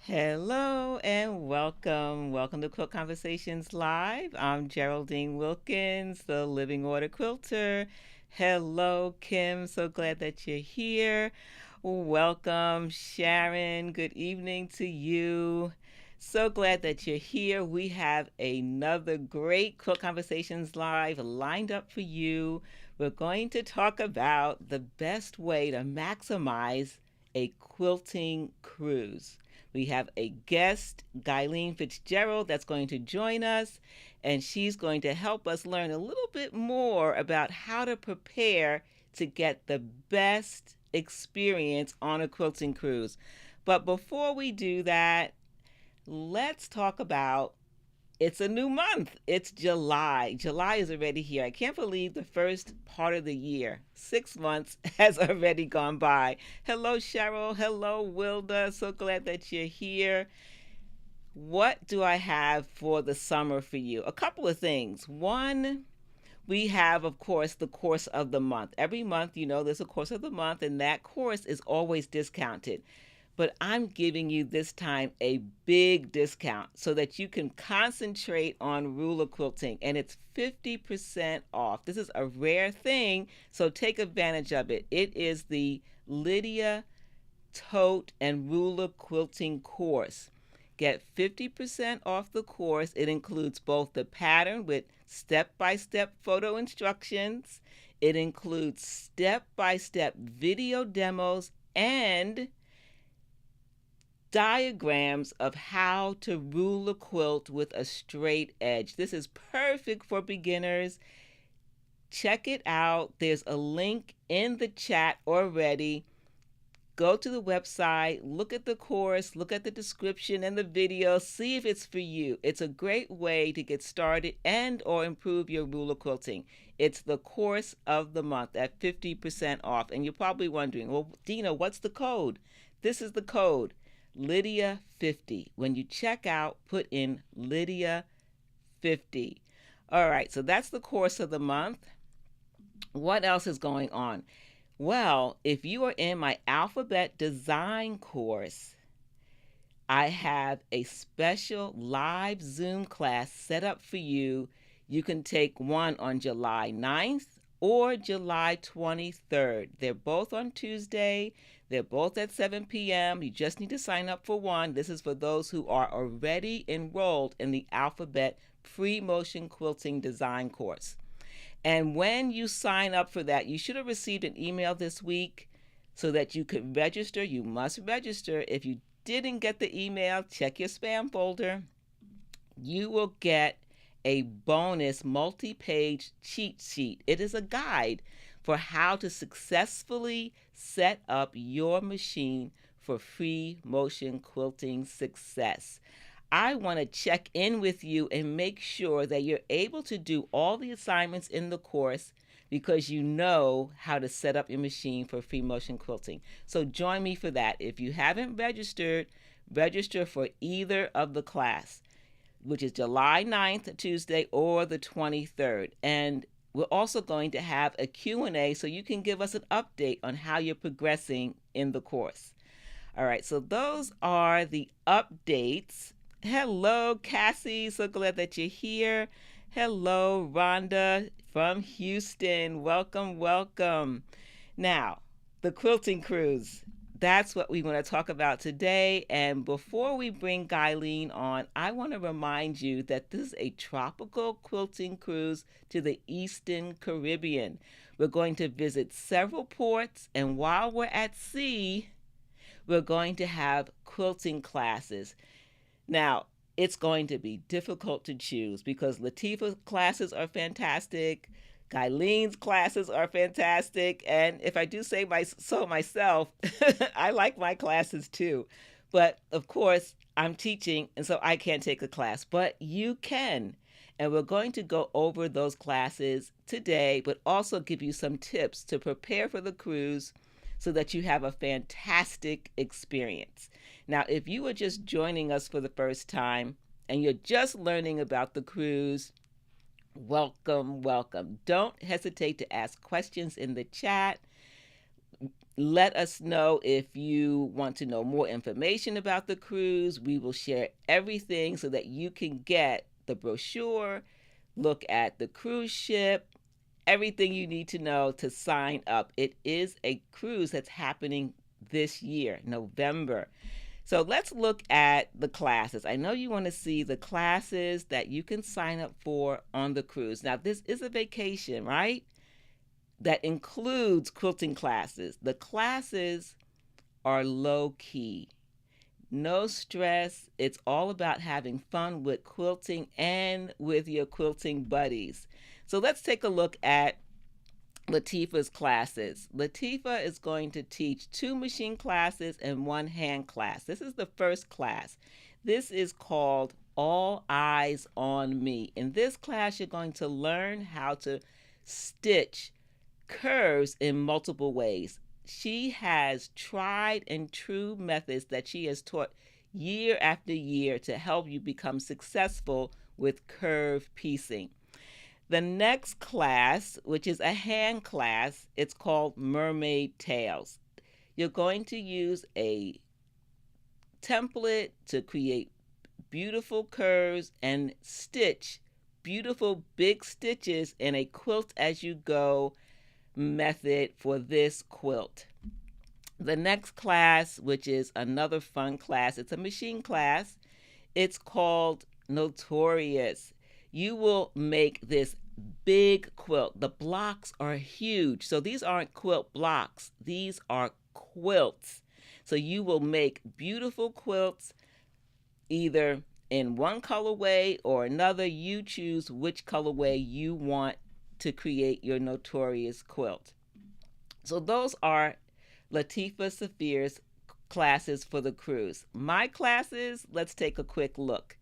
Hello and welcome. Welcome to Quilt Conversations Live. I'm Geraldine Wilkins, the Living Order Quilter. Hello, Kim. So glad that you're here. Welcome, Sharon. Good evening to you. So glad that you're here. We have another great Quilt Conversations Live lined up for you. We're going to talk about the best way to maximize a quilting cruise. We have a guest, Gyleen Fitzgerald, that's going to join us, and she's going to help us learn a little bit more about how to prepare to get the best experience on a quilting cruise. But before we do that, let's talk about it's a new month. It's July. July is already here. I can't believe the first part of the year, 6 months, has already gone by. Hello, Cheryl. Hello, Wilda. So glad that you're here. What do I have for the summer for you? A couple of things. One, we have, of course, the course of the month. Every month, there's a course of the month, and that course is always discounted. But I'm giving you this time a big discount so that you can concentrate on ruler quilting, and it's 50% off. This is a rare thing, so take advantage of it. It is the Lydia Tote and Ruler Quilting course. Get 50% off the course. It includes both the pattern with step-by-step photo instructions. It includes step-by-step video demos and diagrams of how to rule a quilt with a straight edge. This is perfect for beginners. Check it out. There's a link in the chat already. Go to the website, look at the course, look at the description and the video, see if it's for you. It's a great way to get started and or improve your ruler quilting. It's the course of the month at 50% off. And you're probably wondering, well, Dina, what's the code? This is the code, Lydia 50. When you check out, put in Lydia 50. All right, so that's the course of the month. What else is going on? Well, if you are in my alphabet design course, I have a special live Zoom class set up for you. You can take one on July 9th or July 23rd. They're both on Tuesday. They're both at 7 p.m. You just need to sign up for one. This is for those who are already enrolled in the alphabet pre-motion quilting design course. And when you sign up for that, you should have received an email this week so that you could register. You must register. If you didn't get the email, check your spam folder. You will get a bonus multi-page cheat sheet. It is a guide for how to successfully set up your machine for free motion quilting success. I want to check in with you and make sure that you're able to do all the assignments in the course because you know how to set up your machine for free motion quilting. So join me for that. If you haven't registered, register for either of the class, which is July 9th, Tuesday, or the 23rd. And we're also going to have a Q&A so you can give us an update on how you're progressing in the course. All right, so those are the updates. Hello, Cassie. So glad that you're here. Hello, Rhonda from Houston. Welcome, welcome. Now, the quilting cruise. That's what we want to talk about today. And before we bring Gyleen on, I want to remind you that this is a tropical quilting cruise to the Eastern Caribbean. We're going to visit several ports, and while we're at sea, we're going to have quilting classes. Now, it's going to be difficult to choose because Latifah's classes are fantastic, Gyleen's classes are fantastic, and if I do say so myself, I like my classes too. But of course, I'm teaching, and so I can't take a class, but you can. And we're going to go over those classes today, but also give you some tips to prepare for the cruise so that you have a fantastic experience. Now, if you are just joining us for the first time and you're just learning about the cruise, welcome, welcome. Don't hesitate to ask questions in the chat. Let us know if you want to know more information about the cruise. We will share everything so that you can get the brochure, look at the cruise ship, everything you need to know to sign up. It is a cruise that's happening this year, November. So let's look at the classes. I know you want to see the classes that you can sign up for on the cruise. Now, this is a vacation, right? That includes quilting classes. The classes are low key, no stress. It's all about having fun with quilting and with your quilting buddies. So let's take a look at Latifah's classes. Latifah is going to teach 2 machine classes and 1 hand class. This is the first class. This is called All Eyes on Me. In this class, you're going to learn how to stitch curves in multiple ways. She has tried and true methods that she has taught year after year to help you become successful with curve piecing. The next class, which is a hand class, it's called Mermaid Tails. You're going to use a template to create beautiful curves and stitch beautiful big stitches in a quilt as you go method for this quilt. The next class, which is another fun class, it's a machine class. It's called Notorious. You will make this big quilt. The blocks are huge. So these aren't quilt blocks, these are quilts. So you will make beautiful quilts either in one colorway or another. You choose which colorway you want to create your Notorious quilt. So those are Latifah Saafir's classes for the cruise. My classes, let's take a quick look.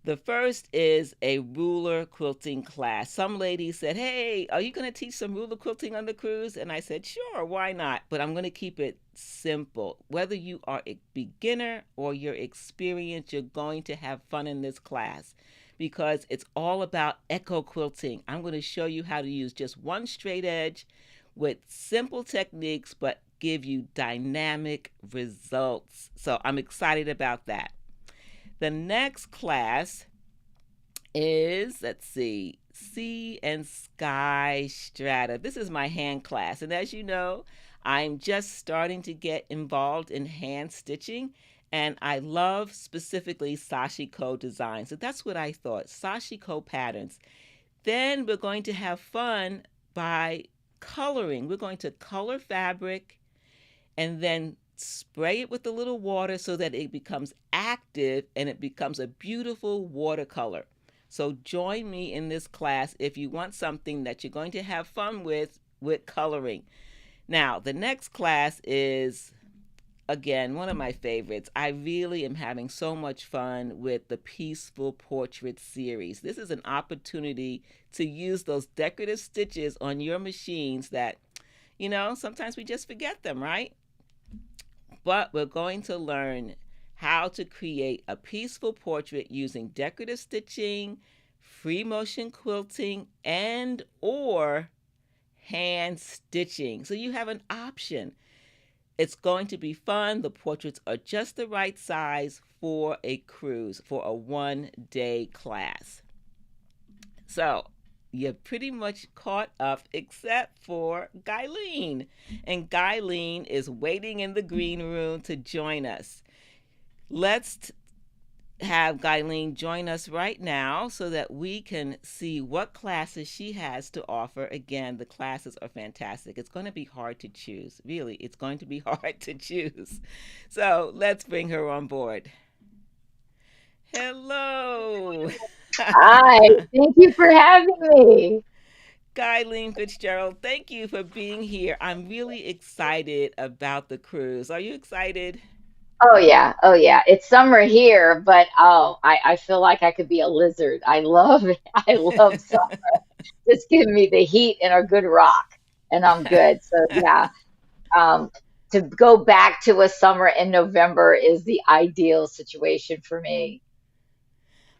The first is a ruler quilting class. Some lady said, "Hey, are you going to teach some ruler quilting on the cruise?" And I said, "Sure, why not? But I'm going to keep it simple. Whether you are a beginner or you're experienced, you're going to have fun in this class because it's all about echo quilting. I'm going to show you how to use just one straight edge with simple techniques, but give you dynamic results. So I'm excited about that. The next class is, let's see, Sea and Sky Strata. This is my hand class. And as you know, I'm just starting to get involved in hand stitching. And I love specifically sashiko design. So that's what I thought, sashiko patterns. Then we're going to have fun by coloring. We're going to color fabric and then spray it with a little water so that it becomes active and it becomes a beautiful watercolor. So join me in this class if you want something that you're going to have fun with coloring. Now, the next class is, again, one of my favorites. I really am having so much fun with the Peaceful Portrait series. This is an opportunity to use those decorative stitches on your machines that, sometimes we just forget them, right? But we're going to learn how to create a peaceful portrait using decorative stitching, free motion quilting, and or hand stitching. So you have an option. It's going to be fun. The portraits are just the right size for a cruise, for a 1-day class. So you're pretty much caught up except for Gyleen. And Gyleen is waiting in the green room to join us. Let's have Gyleen join us right now so that we can see what classes she has to offer. Again, the classes are fantastic. It's going to be hard to choose. Really, it's going to be hard to choose. So let's bring her on board. Hello. Hi, thank you for having me. Gyleen Fitzgerald, thank you for being here. I'm really excited about the cruise. Are you excited? Oh yeah, oh yeah. It's summer here, but I feel like I could be a lizard. I love it. I love summer. Just give me the heat and a good rock, and I'm good. So yeah, um, to go back to a summer in November is the ideal situation for me.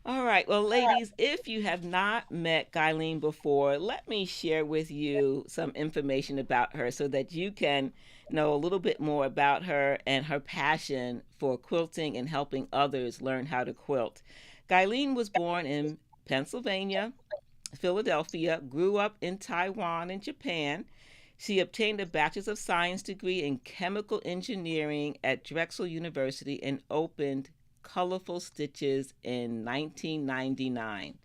All right. Well, ladies, if you have not met Gyleen before, let me share with you some information about her so that you can know a little bit more about her and her passion for quilting and helping others learn how to quilt. Gyleen was born in Pennsylvania, Philadelphia, grew up in Taiwan and Japan. She obtained a Bachelor's of Science degree in Chemical Engineering at Drexel University and opened Colorful Stitches in 1999.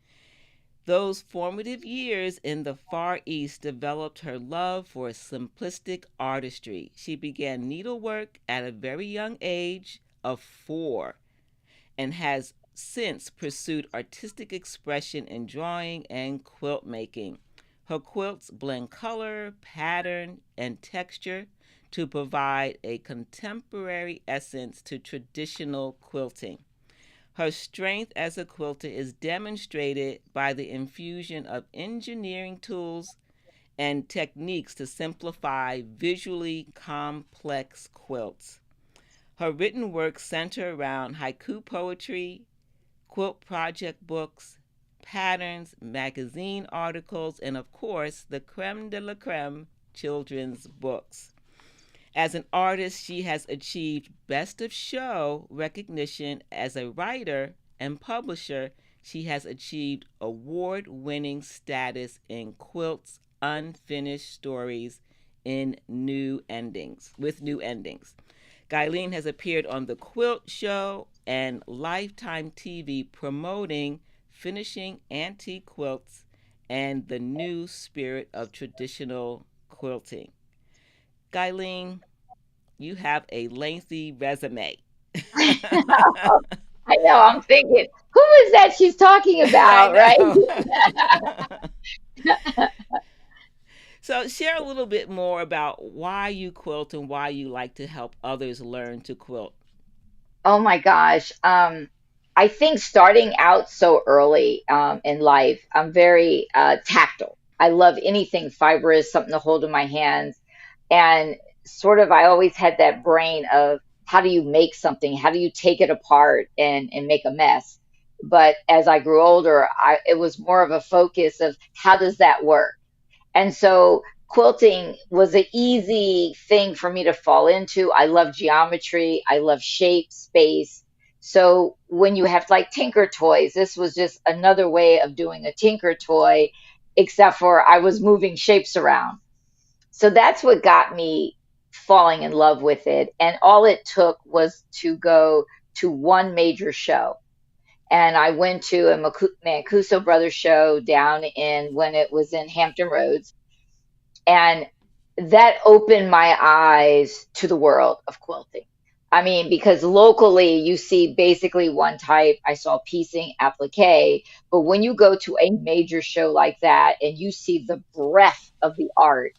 Those formative years in the Far East developed her love for simplistic artistry. She began needlework at a very young age of 4 and has since pursued artistic expression in drawing and quilt making. Her quilts blend color, pattern, and texture to provide a contemporary essence to traditional quilting. Her strength as a quilter is demonstrated by the infusion of engineering tools and techniques to simplify visually complex quilts. Her written works center around haiku poetry, quilt project books, patterns, magazine articles, and of course, the creme de la creme children's books. As an artist, she has achieved Best of Show recognition. As a writer and publisher. She has achieved award winning status in Quilt's Unfinished Stories in New Endings, with New Endings. Gyleen has appeared on The Quilt Show and Lifetime TV promoting finishing antique quilts and the new spirit of traditional quilting. Gyleen, you have a lengthy resume. I know. I'm thinking, who is that she's talking I about, right? know. So, share a little bit more about why you quilt and why you like to help others learn to quilt. Oh my gosh. I think starting out so early in life, I'm very tactile. I love anything fibrous, something to hold in my hands. And sort of, I always had that brain of how do you make something? How do you take it apart and make a mess? But as I grew older, it was more of a focus of how does that work? And so quilting was an easy thing for me to fall into. I love geometry, I love shape, space. So when you have like Tinker Toys, this was just another way of doing a Tinker Toy, except for I was moving shapes around. So that's what got me falling in love with it. And all it took was to go to one major show. And I went to a Mancuso Brothers show down in when it was in Hampton Roads, and that opened my eyes to the world of quilting. I mean, because locally you see basically one type. I saw piecing, applique, but when you go to a major show like that and you see the breadth of the art,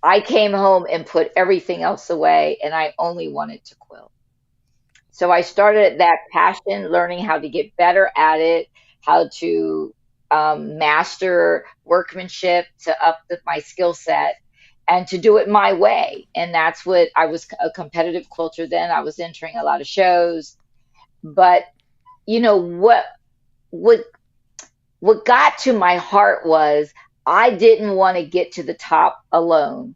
I came home and put everything else away and I only wanted to quilt. So I started that passion, learning how to get better at it, how to master workmanship to up my skill set and to do it my way. And that's what I was a competitive quilter then. I was entering a lot of shows. But you know what what got to my heart was I didn't want to get to the top alone.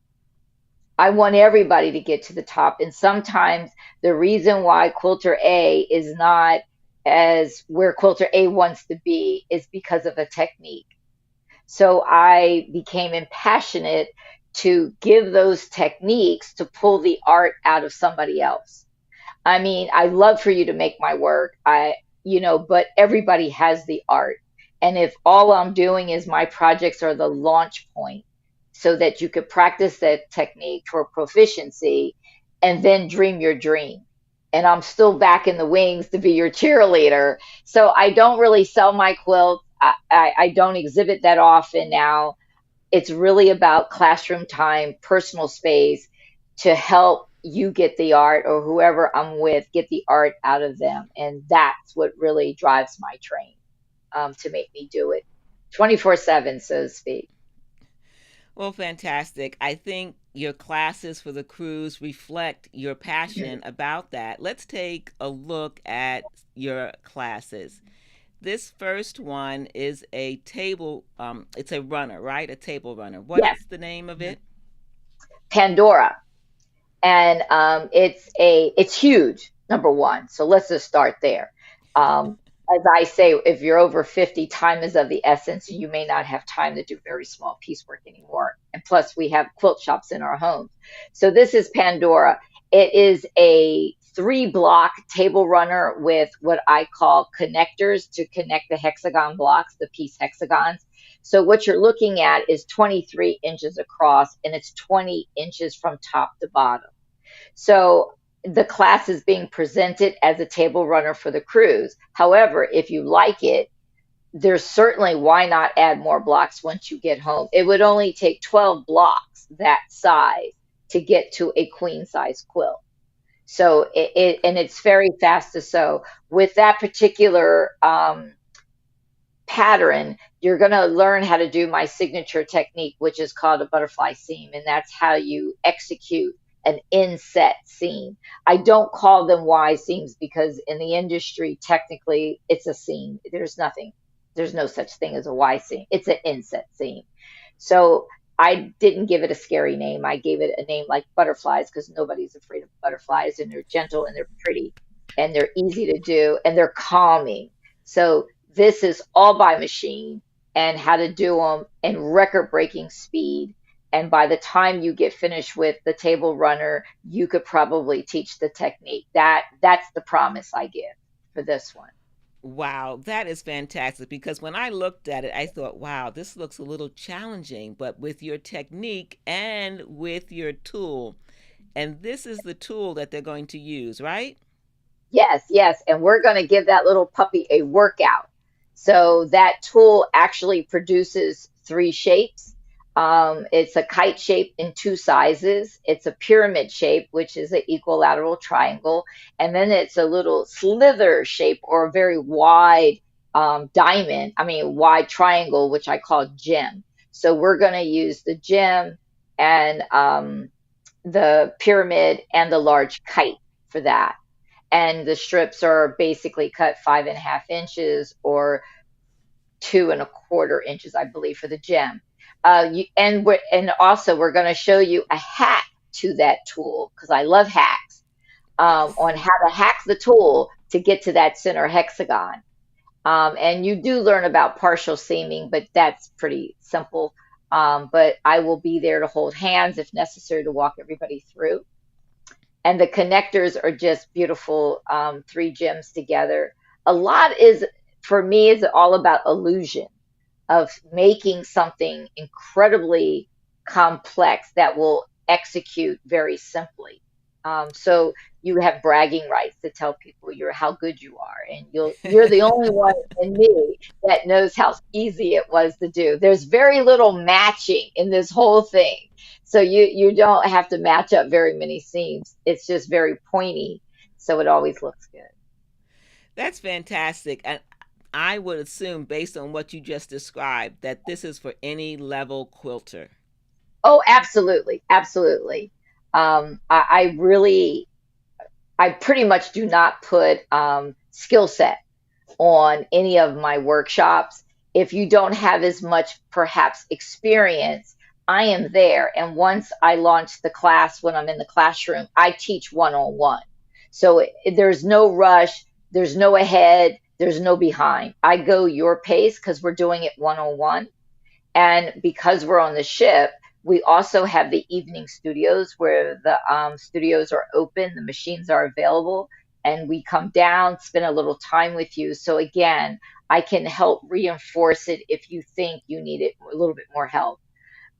I want everybody to get to the top. And sometimes the reason why Quilter A is not as where Quilter A wants to be is because of a technique. So I became impassionate to give those techniques to pull the art out of somebody else. I mean, I love for you to make my work. But everybody has the art. And if all I'm doing is my projects are the launch point so that you could practice that technique for proficiency and then dream your dream. And I'm still back in the wings to be your cheerleader. So I don't really sell my quilt. I don't exhibit that often now. It's really about classroom time, personal space to help you get the art or whoever I'm with get the art out of them. And that's what really drives my train to make me do it 24/7, so to speak. Well, fantastic. I think your classes for the cruise reflect your passion about that. Let's take a look at your classes. This first one is a table, it's a runner, right? A table runner. What Yes. is the name of Mhm. it? Pandora. And it's huge, number one. So let's just start there. As I say, if you're over 50, time is of the essence. You may not have time to do very small piecework anymore. And plus, we have quilt shops in our homes. So this is Pandora. It is a 3 block table runner with what I call connectors to connect the hexagon blocks, the piece hexagons. So what you're looking at is 23 inches across, and it's 20 inches from top to bottom. So the class is being presented as a table runner for the cruise. However, if you like it, there's certainly why not add more blocks once you get home. It would only take 12 blocks that size to get to a queen size quilt. So and it's very fast to sew. With that particular pattern, you're going to learn how to do my signature technique, which is called a butterfly seam. And that's how you execute an inset seam. I don't call them Y seams because in the industry, technically, it's a seam. There's no such thing as a Y seam. It's an inset seam. So I didn't give it a scary name. I gave it a name like butterflies because nobody's afraid of butterflies, and they're gentle and they're pretty and they're easy to do and they're calming. So this is all by machine and how to do them in record breaking speed. And by the time you get finished with the table runner, you could probably teach the technique. That's the promise I give for this one. Wow, that is fantastic because when I looked at it, I thought, wow, this looks a little challenging, but with your technique and with your tool, and this is the tool that they're going to use, right? Yes, yes. And we're going to give that little puppy a workout. So that tool actually produces 3 shapes. It's a kite shape in 2 sizes. It's a pyramid shape, which is an equilateral triangle. And then it's a little slither shape or a very wide diamond, I mean, wide triangle, which I call gem. So we're going to use the gem and the pyramid and the large kite for that, and the strips are basically cut 5.5 inches or 2.25 inches, I believe, for the gem. And also we're going to show you a hack to that tool because I love hacks Yes. on how to hack the tool to get to that center hexagon. And you do learn about partial seaming, but that's pretty simple. But I will be there to hold hands if necessary to walk everybody through, and the connectors are just beautiful, 3 gems together. A lot is, for me, is all about illusion of making something incredibly complex that will execute very simply. So you have bragging rights to tell people you're how good you are, and you're the only one in me that knows how easy it was to do. There's very little matching in this whole thing, so you don't have to match up very many seams. It's just very pointy, so it always looks good. That's fantastic. And I would assume, based on what you just described, that this is for any level quilter. Oh, absolutely, absolutely. I really, I pretty much do not put skill set on any of my workshops. If you don't have as much, perhaps, experience, I am there. And once I launch the class, when I'm in the classroom, I teach one on one. So there's no rush, there's no ahead, there's no behind. I go your pace because we're doing it one on one. And because we're on the ship, we also have the evening studios where the studios are open, the machines are available, and we come down, spend a little time with you. So, again, I can help reinforce it if you think you need it a little bit more help.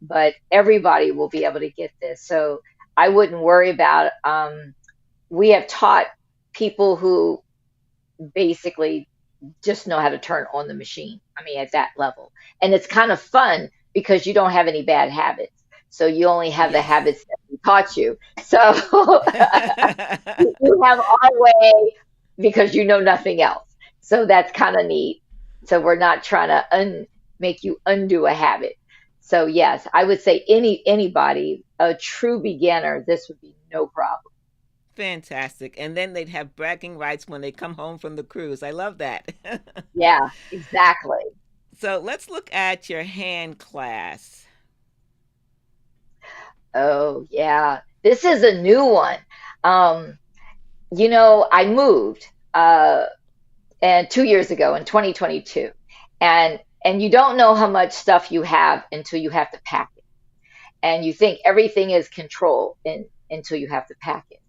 But everybody will be able to get this. So, I wouldn't worry about we have taught people who basically just know how to turn on the machine. I mean, at that level. And it's kind of fun because you don't have any bad habits. So you only have the Yes. habits that we taught you. So you have our way because you know nothing else. So that's kind of neat. So we're not trying to make you undo a habit. So yes, I would say anybody, a true beginner, this would be no problem. Fantastic. And then they'd have bragging rights when they come home from the cruise. I love that. Yeah, exactly. So let's look at your hand class. Oh, yeah. This is a new one. Um, I moved and 2 years ago in 2022. And you don't know how much stuff you have until you have to pack it. And you think everything is controlled until you have to pack it.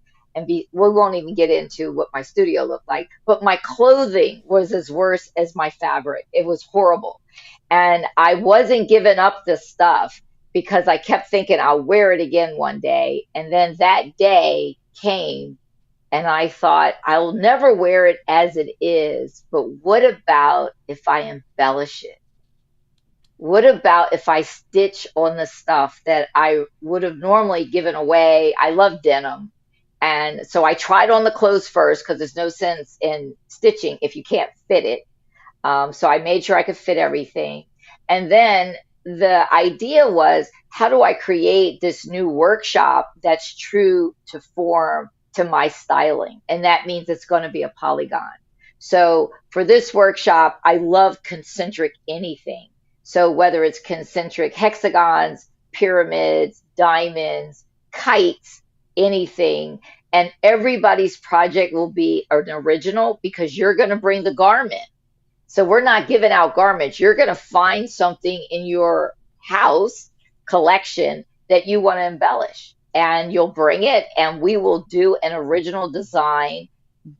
We won't even get into what my studio looked like, but my clothing was as worse as my fabric. It was horrible. And I wasn't giving up the stuff because I kept thinking I'll wear it again one day. And then that day came and I thought, I'll never wear it as it is, but what about if I embellish it? What about if I stitch on the stuff that I would have normally given away? I love denim. And so I tried on the clothes first because there's no sense in stitching if you can't fit it. So I made sure I could fit everything. And then the idea was, how do I create this new workshop that's true to form to my styling? And that means it's going to be a polygon. So for this workshop, I love concentric anything. So whether it's concentric hexagons, pyramids, diamonds, kites, anything. And everybody's project will be an original because you're going to bring the garment. So we're not giving out garments. You're going to find something in your house collection that you want to embellish, and you'll bring it, and we will do an original design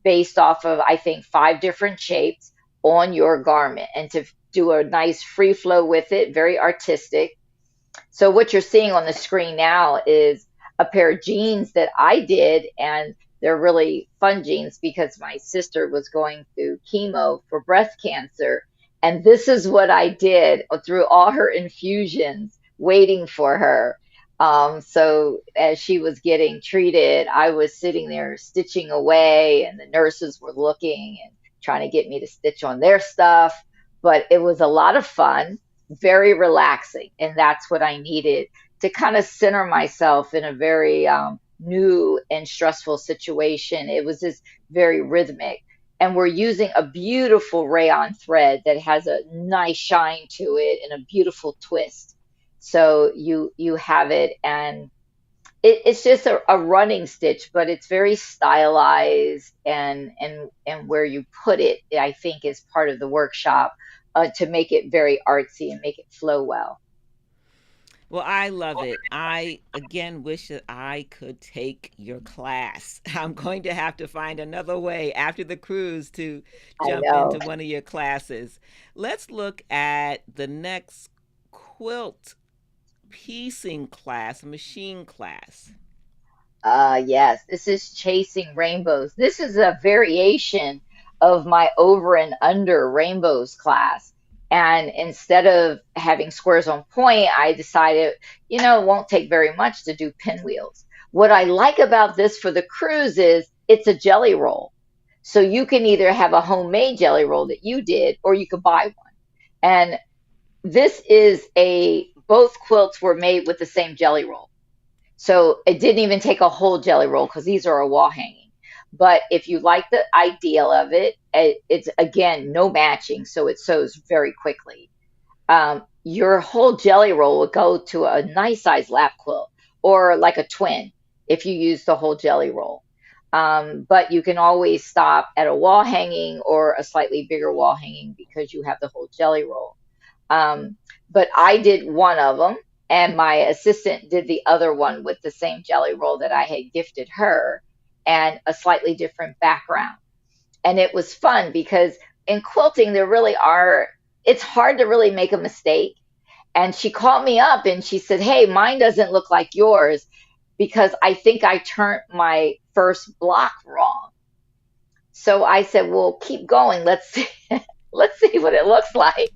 based off of, I think, 5 different shapes on your garment, and to do a nice free flow with it, very artistic. So what you're seeing on the screen now is a pair of jeans that I did, and they're really fun jeans because my sister was going through chemo for breast cancer. And this is what I did through all her infusions, waiting for her. So as she was getting treated, I was sitting there stitching away, and the nurses were looking and trying to get me to stitch on their stuff. But it was a lot of fun, very relaxing. And that's what I needed to kind of center myself in a very new and stressful situation. It was just very rhythmic. And we're using a beautiful rayon thread that has a nice shine to it and a beautiful twist. So you have it, and it's just a running stitch, but it's very stylized, and where you put it, I think, is part of the workshop to make it very artsy and make it flow well. Well, I love it. I again wish that I could take your class. I'm going to have to find another way after the cruise to I jump know. into one of your classes. Let's look at the next quilt piecing class, machine class. Yes, this is Chasing Rainbows. This is a variation of my over and under rainbows class. And instead of having squares on point, I decided, it won't take very much to do pinwheels. What I like about this for the cruise is it's a jelly roll. So you can either have a homemade jelly roll that you did, or you could buy one. And both quilts were made with the same jelly roll. So it didn't even take a whole jelly roll because these are a wall hanging. But if you like the ideal of it, it's again no matching, so it sews very quickly. Your whole jelly roll would go to a nice size lap quilt, or like a twin if you use the whole jelly roll. But you can always stop at a wall hanging or a slightly bigger wall hanging because you have the whole jelly roll. Um, but I did one of them, and my assistant did the other one with the same jelly roll that I had gifted her, and a slightly different background. And it was fun because in quilting, it's hard to really make a mistake. And she called me up and she said, "Hey, mine doesn't look like yours because I think I turned my first block wrong." So I said, "Well, keep going. Let's see, let's see what it looks like."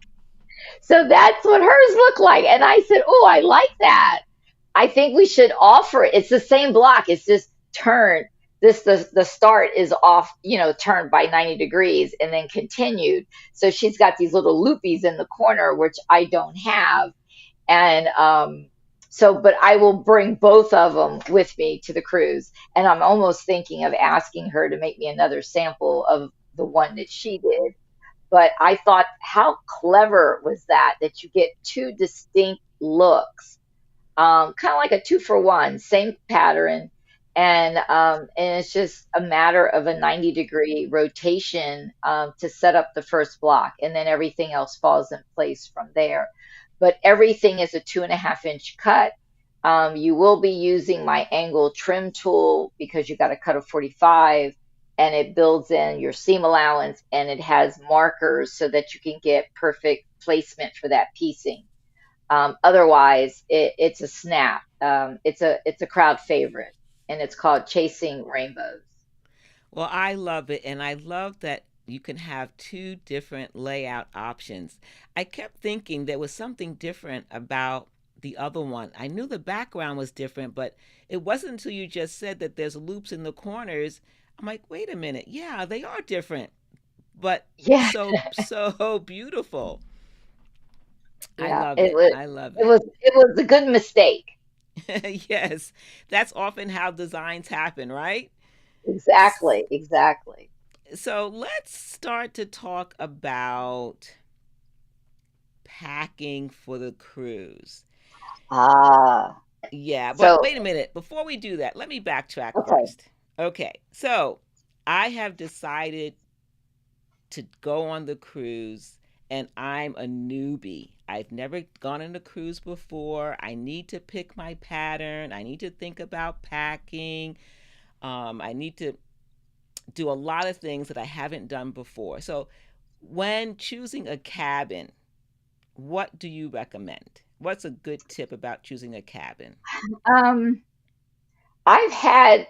So that's what hers looked like. And I said, "Oh, I like that. I think we should offer it. It's the same block. It's just turned. The start is off, turned by 90 degrees and then continued. So she's got these little loopies in the corner, which I don't have. And So, but I will bring both of them with me to the cruise. And I'm almost thinking of asking her to make me another sample of the one that she did. But I thought, how clever was that? That you get two distinct looks, kind of like a two for one, same pattern, and it's just a matter of a 90-degree rotation to set up the first block, and then everything else falls in place from there. But everything is a 2.5 inch cut. You will be using my angle trim tool because you got to cut a 45, and it builds in your seam allowance, and it has markers so that you can get perfect placement for that piecing. Otherwise, it's a snap. It's a crowd favorite, and it's called Chasing Rainbows. Well, I love it, and I love that you can have two different layout options. I kept thinking there was something different about the other one. I knew the background was different, but it wasn't until you just said that there's loops in the corners. I'm like, wait a minute. Yeah, they are different, but Yeah, so beautiful. I yeah. love It it. was I love it it. was it was a good mistake. Yes, that's often how designs happen, right? Exactly, exactly. So let's start to talk about packing for the cruise. Ah, Yeah, but so wait a minute. Before we do that, let me backtrack okay. first. Okay, so I have decided to go on the cruise and I'm a newbie. I've never gone on a cruise before. I need to pick my pattern. I need to think about packing. I need to do a lot of things that I haven't done before. So, when choosing a cabin, what do you recommend? What's a good tip about choosing a cabin? Um, I've had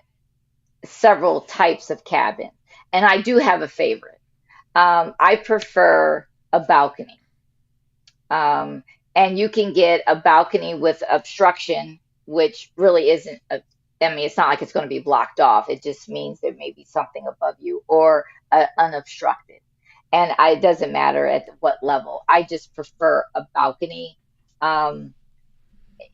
several types of cabin, and I do have a favorite. I prefer a balcony. Um, and you can get a balcony with obstruction, which really isn't I mean, it's not like it's going to be blocked off. It just means there may be something above you or unobstructed. And it doesn't matter at what level. I just prefer a balcony. Um,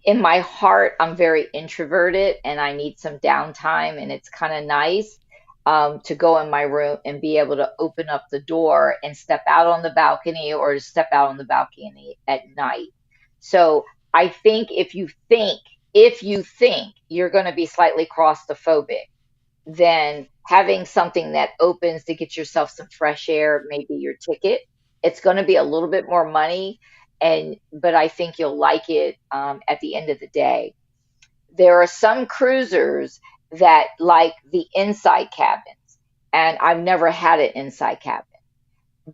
in my heart, I'm very introverted and I need some downtime, and it's kind of nice to go in my room and be able to open up the door and step out on the balcony or to step out on the balcony at night. So I think if you think you're going to be slightly claustrophobic, then having something that opens to get yourself some fresh air may be your ticket. It's going to be a little bit more money, and but I think you'll like it at the end of the day. There are some cruisers that like the inside cabins, and I've never had an inside cabin,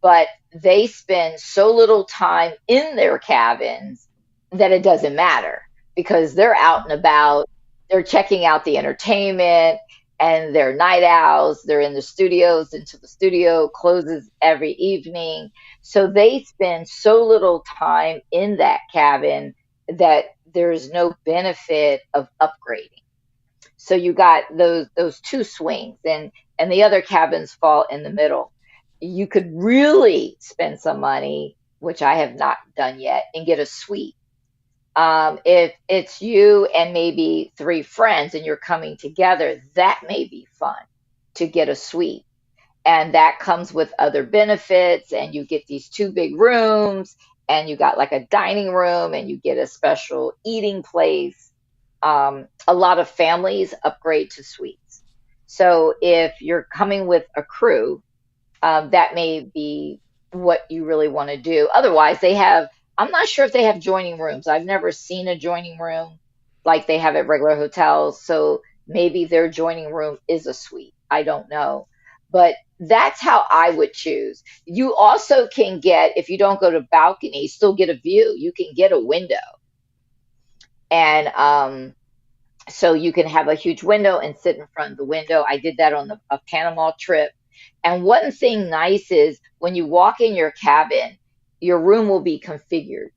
but they spend so little time in their cabins that it doesn't matter because they're out and about, they're checking out the entertainment, and they're night owls. They're in the studios until the studio closes every evening. So they spend so little time in that cabin that there's no benefit of upgrading. So you got those two swings, and the other cabins fall in the middle. You could really spend some money, which I have not done yet, and get a suite. If it's you and maybe three friends and you're coming together, that may be fun to get a suite. And that comes with other benefits, and you get these two big rooms, and you got like a dining room, and you get a special eating place. A lot of families upgrade to suites. So if you're coming with a crew, that may be what you really want to do. Otherwise, I'm not sure if they have joining rooms. I've never seen a joining room like they have at regular hotels. So maybe their joining room is a suite. I don't know. But that's how I would choose. You also can get, if you don't go to balcony, still get a view. You can get a window. And so you can have a huge window and sit in front of the window. I did that on a Panama trip. And one thing nice is when you walk in your cabin, your room will be configured.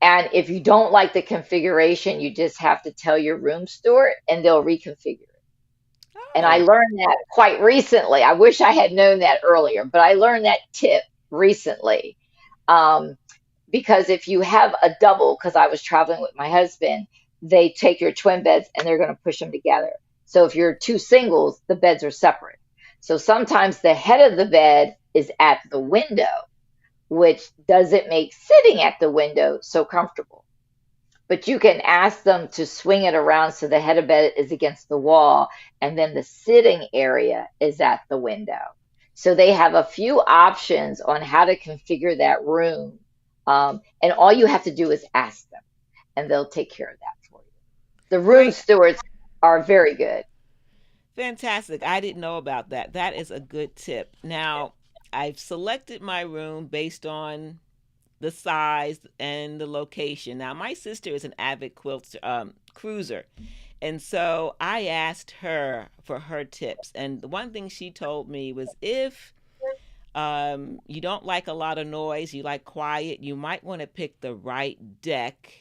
And if you don't like the configuration, you just have to tell your room steward and they'll reconfigure it. And I Oh, learned that quite recently. I wish I had known that earlier, but I learned that tip recently. Um, because if you have a double, because I was traveling with my husband, they take your twin beds and they're going to push them together. So if you're two singles, the beds are separate. So sometimes the head of the bed is at the window, which doesn't make sitting at the window so comfortable. But you can ask them to swing it around so the head of bed is against the wall and then the sitting area is at the window. So they have a few options on how to configure that room. And all you have to do is ask them and they'll take care of that for you. The room Great. stewards are very good. Fantastic. I didn't know about that. That is a good tip. Now, I've selected my room based on the size and the location. Now, my sister is an avid cruiser. And so I asked her for her tips. And the one thing she told me was if you don't like a lot of noise, you like quiet, you might want to pick the right deck.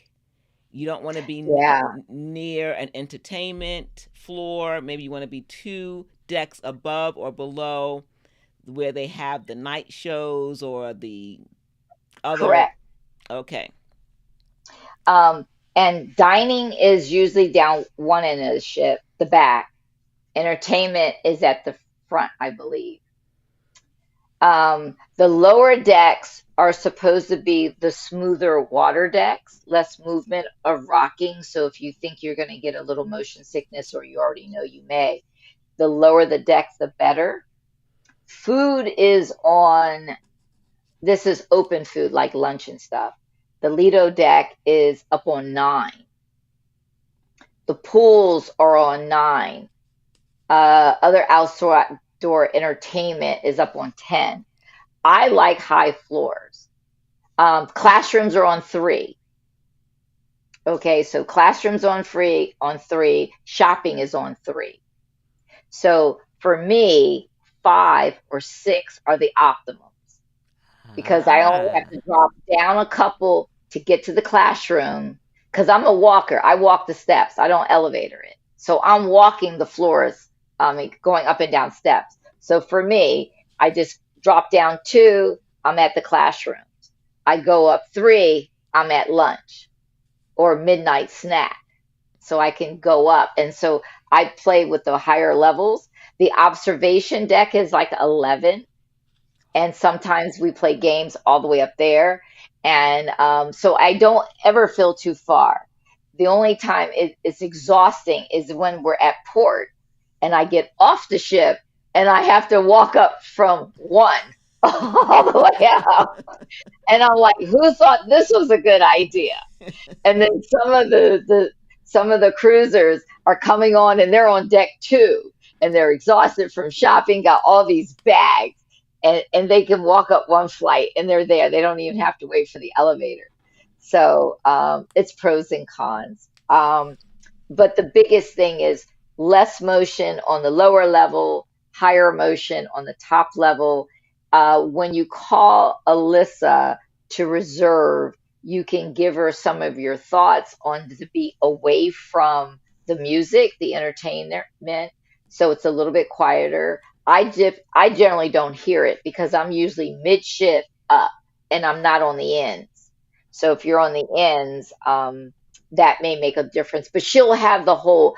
You don't want to be Yeah, near an entertainment floor. Maybe you want to be two decks above or below where they have the night shows or the other. correct. Okay. Um, and dining is usually down one end of the ship, the back. Entertainment is at the front, I believe. The lower decks are supposed to be the smoother water decks, less movement of rocking. So if you think you're going to get a little motion sickness, or you already know you may, the lower the deck, the better. Food is on, this is open food like lunch and stuff. The Lido deck is up on nine. The pools are on nine. Other outdoor entertainment is up on 10. I like high floors. Classrooms are on three. Okay, so classrooms on three, shopping is on three. So for me, five or six are the optimums because I only Ah. have to drop down a couple to get to the classroom. Because I'm a walker, I walk the steps. I don't elevator it. So I'm walking the floors, going up and down steps. So for me, I just drop down two, I'm at the classroom. I go up three, I'm at lunch or midnight snack. So I can go up. And so I play with the higher levels. The observation deck is like 11. And sometimes we play games all the way up there. And so I don't ever feel too far. The only time it's exhausting is when we're at port and I get off the ship and I have to walk up from one all the way out. And I'm like, who thought this was a good idea? And then some of the cruisers are coming on and they're on deck two and they're exhausted from shopping, got all these bags, and they can walk up one flight and they're there. They don't even have to wait for the elevator. So it's pros and cons. But the biggest thing is less motion on the lower level, higher motion on the top level. When you call Alyssa to reserve, you can give her some of your thoughts on to be away from the music, the entertainment, so it's a little bit quieter. I generally don't hear it because I'm usually midship up and I'm not on the ends. So if you're on the ends, that may make a difference. But she'll have the whole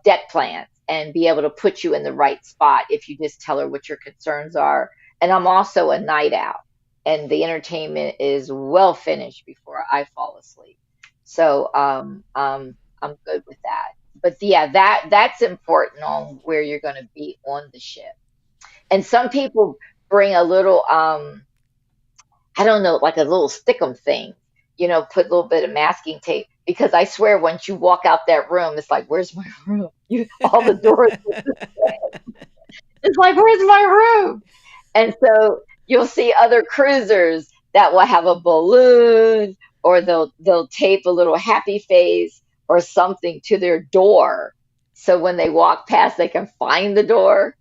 deck plans and be able to put you in the right spot if you just tell her what your concerns are. And I'm also a night out, and the entertainment is well finished before I fall asleep. So I'm good with that. But yeah, that's important on where you're going to be on the ship. And some people bring a little I don't know, like a little stickum thing, put a little bit of masking tape. Because I swear, once you walk out that room, it's like, where's my room? All the doors. It's like, where's my room? And so you'll see other cruisers that will have a balloon, or they'll tape a little happy face or something to their door. So when they walk past, they can find the door.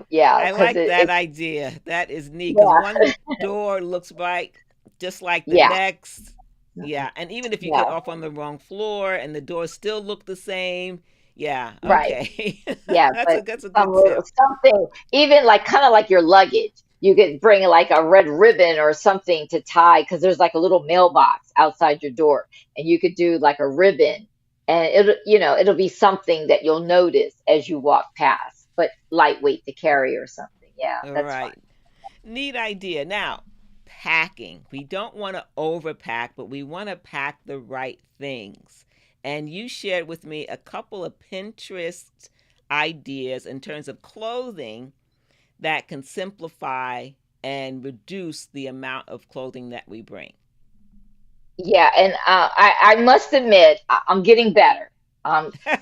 Yeah, I because like that it's, idea. That is neat because yeah, one door looks like just like the yeah, next. Yeah, and even if you get yeah, off on the wrong floor and the doors still look the same, yeah, right. okay. Yeah, that's but a some good little tip. something, even like kind of like your luggage. You could bring like a red ribbon or something to tie because there's like a little mailbox outside your door, and you could do like a ribbon, and it'll be something that you'll notice as you walk past, but lightweight to carry or something. Yeah, All that's fun. right. Neat idea. Now, packing. We don't want to overpack, but we want to pack the right things. And you shared with me a couple of Pinterest ideas in terms of clothing that can simplify and reduce the amount of clothing that we bring. Yeah, and I must admit, I'm getting better.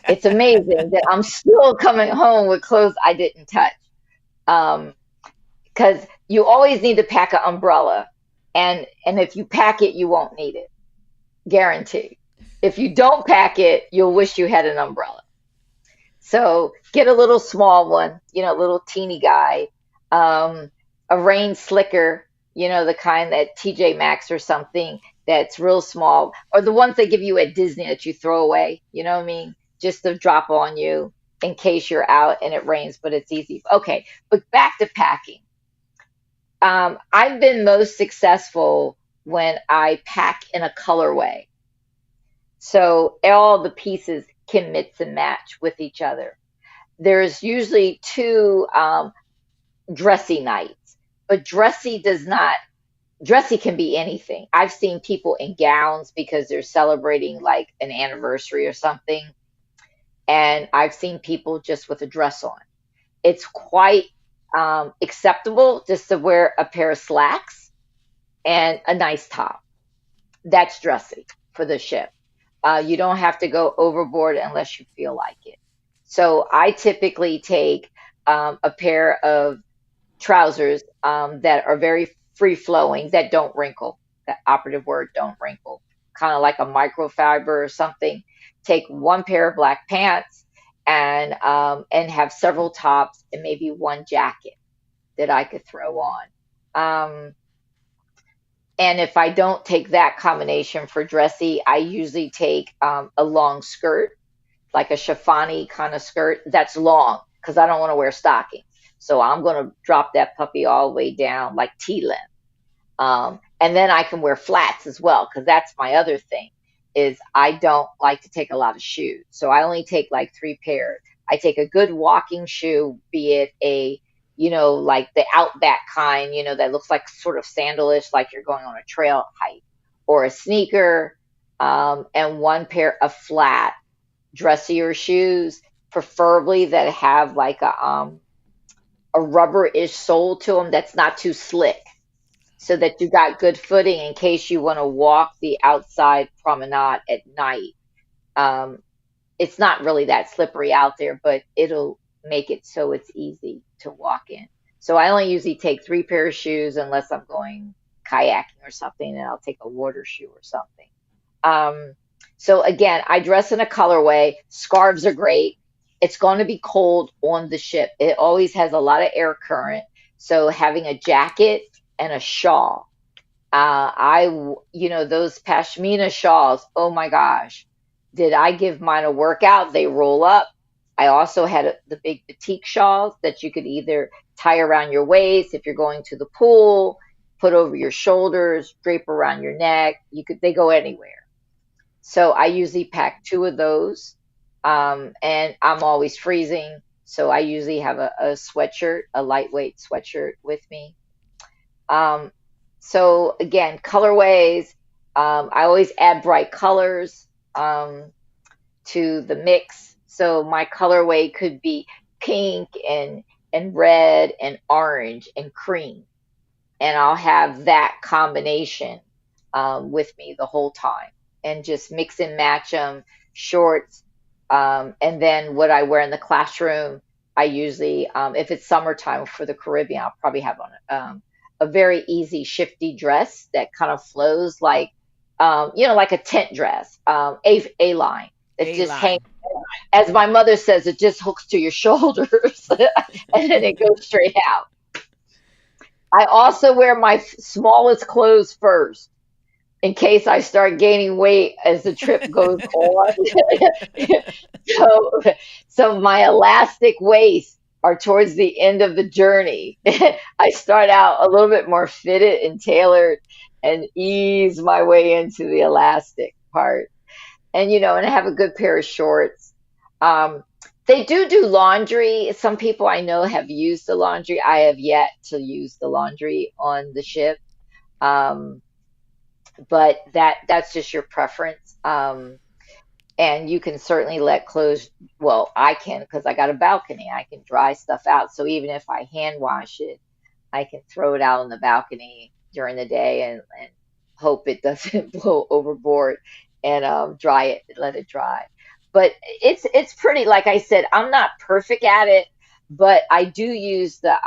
It's amazing that I'm still coming home with clothes I didn't touch. Um, because you always need to pack an umbrella, and if you pack it, you won't need it, guaranteed. If you don't pack it, you'll wish you had an umbrella. So get a little small one, a little teeny guy, um, a rain slicker, the kind that TJ Maxx or something that's real small, or the ones they give you at Disney that you throw away, you know what I mean? Just to drop on you in case you're out and it rains, but it's easy. Okay, but back to packing. I've been most successful when I pack in a colorway. So all the pieces can mix and match with each other. There's usually two dressy nights, but dressy can be anything. I've seen people in gowns because they're celebrating like an anniversary or something, and I've seen people just with a dress on. It's quite acceptable just to wear a pair of slacks and a nice top. That's dressy for the ship. You don't have to go overboard unless you feel like it. So I typically take a pair of trousers that are very free flowing, that don't wrinkle. The operative word, don't wrinkle. Kind of like a microfiber or something. Take one pair of black pants and have several tops and maybe one jacket that I could throw on. Um, and if I don't take that combination for dressy, I usually take a long skirt, like a chiffony kind of skirt that's long because I don't want to wear stockings. So I'm going to drop that puppy all the way down like T length. And then I can wear flats as well because that's my other thing is I don't like to take a lot of shoes. So I only take like three pairs. I take a good walking shoe, be it like the Outback kind, that looks like sort of sandalish, like you're going on a trail hike, or a sneaker, and one pair of flat dressier shoes, preferably that have like a rubber-ish sole to them that's not too slick, so that you got good footing in case you want to walk the outside promenade at night. Um, it's not really that slippery out there, but it'll make it so it's easy to walk in. So I only usually take three pair of shoes unless I'm going kayaking or something, and I'll take a water shoe or something. Um, so again, I dress in a colorway. Scarves are great. It's going to be cold on the ship. It always has a lot of air current. So having a jacket and a shawl. Those pashmina shawls. Oh my gosh. Did I give mine a workout? They roll up. I also had the big batik shawls that you could either tie around your waist if you're going to the pool, put over your shoulders, drape around your neck. They go anywhere. So I usually pack two of those. And I'm always freezing. So I usually have a sweatshirt, a lightweight sweatshirt with me. Um, so again, colorways. I always add bright colors to the mix. So my colorway could be pink and red and orange and cream, and I'll have that combination with me the whole time, and just mix and match them. Shorts, and then what I wear in the classroom, I usually, if it's summertime for the Caribbean, I'll probably have on a very easy shifty dress that kind of flows like a tent dress, a line. It A just hangs, line. as my mother says, it just hooks to your shoulders and then it goes straight out. I also wear my smallest clothes first in case I start gaining weight as the trip goes on. so, so my elastic waists are towards the end of the journey. I start out a little bit more fitted and tailored and ease my way into the elastic part. And, and I have a good pair of shorts. Um, they do laundry. Some people I know have used the laundry. I have yet to use the laundry on the ship. Um, but that's just your preference. And you can certainly let clothes, well, I can because I got a balcony. I can dry stuff out. So even if I hand wash it, I can throw it out on the balcony during the day and hope it doesn't blow overboard and dry it, let it dry. But it's pretty, like I said, I'm not perfect at it, but I do use the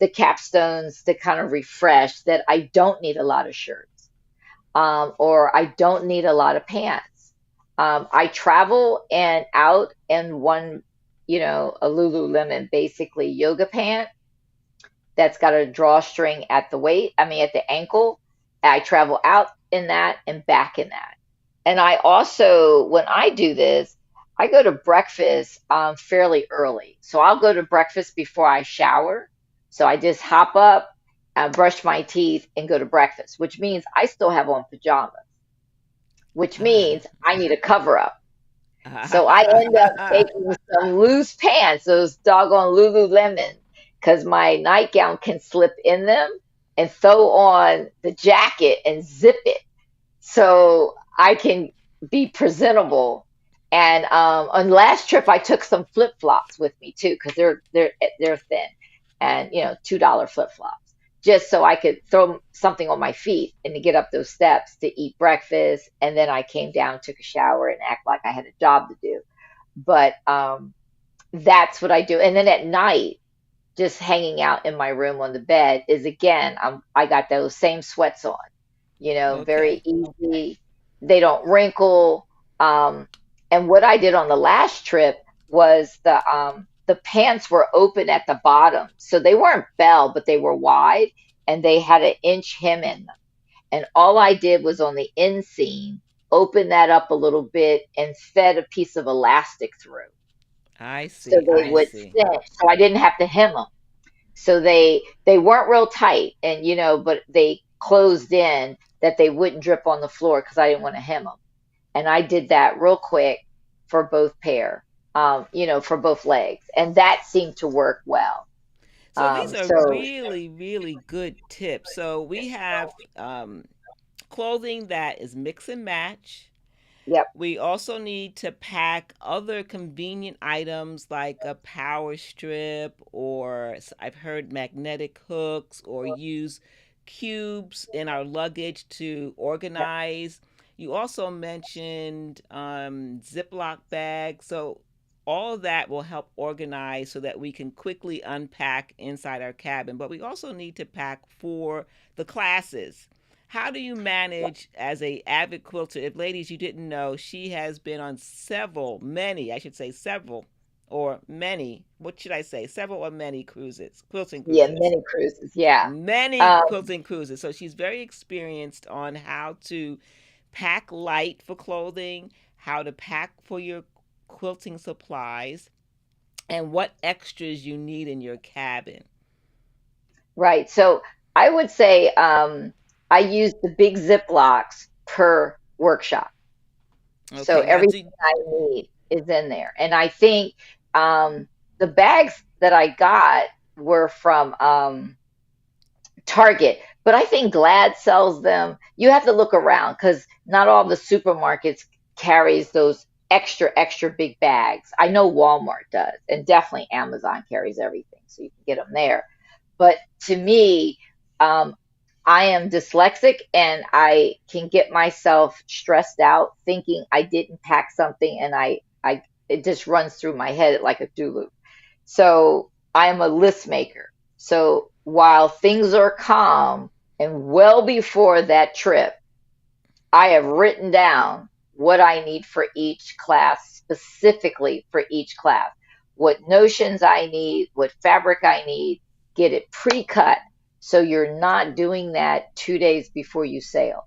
capstones to kind of refresh that I don't need a lot of shirts, or I don't need a lot of pants. I travel and out in one, a Lululemon basically yoga pant that's got a drawstring at the at the ankle. I travel out in that and back in that. And I also, when I do this, I go to breakfast fairly early. So I'll go to breakfast before I shower. So I just hop up, brush my teeth, and go to breakfast, which means I still have on pajamas, which means I need a cover up. So I end up taking some loose pants, those doggone Lululemon, because my nightgown can slip in them and throw on the jacket and zip it so I can be presentable. And on last trip, I took some flip flops with me too, because they're thin, and $2 flip flops, just so I could throw something on my feet and to get up those steps to eat breakfast. And then I came down, took a shower, and act like I had a job to do. But that's what I do. And then at night, just hanging out in my room on the bed is again, I got those same sweats on, very Okay. easy. They don't wrinkle. Um, and what I did on the last trip was the pants were open at the bottom. So they weren't bell, but they were wide and they had an inch hem in them. And all I did was on the inseam, open that up a little bit and fed a piece of elastic through. I So see. they I would see. sit. So I didn't have to hem them. So they weren't real tight, and but they closed in that they wouldn't drip on the floor because I didn't want to hem them. And I did that real quick for both for both legs, and that seemed to work well. So these are So really, really good tips. So we have clothing that is mix and match. yep, We also need to pack other convenient items like a power strip, or I've heard magnetic hooks, or use cubes in our luggage to yep, organize. You also mentioned Ziploc bags. So all of that will help organize so that we can quickly unpack inside our cabin. But we also need to pack for the classes. How do you yep. manage as a avid quilter? If ladies you didn't know, she has been on several, many, I should say several or many, what should I say? Several or many cruises, quilting Yeah, cruises. mini cruises. Yeah. Many Um, quilting cruises. So she's very experienced on how to pack light for clothing, how to pack for your quilting supplies, and what extras you need in your cabin. right. So I would say I use the big Ziplocs per workshop. So Okay, now everything do I need is in there. And I think the bags that I got were from Target, but I think Glad sells them. You have to look around because not all the supermarkets carries those extra big bags. I know Walmart does, and definitely Amazon carries everything, so you can get them there. But to me, um, I am dyslexic and I can get myself stressed out thinking I didn't pack something and I it just runs through my head like a do loop. So I am a list maker. So while things are calm and well before that trip, I have written down what I need for each class, specifically for each class, what notions I need, what fabric I need, get it pre cut so you're not doing that 2 days before you sail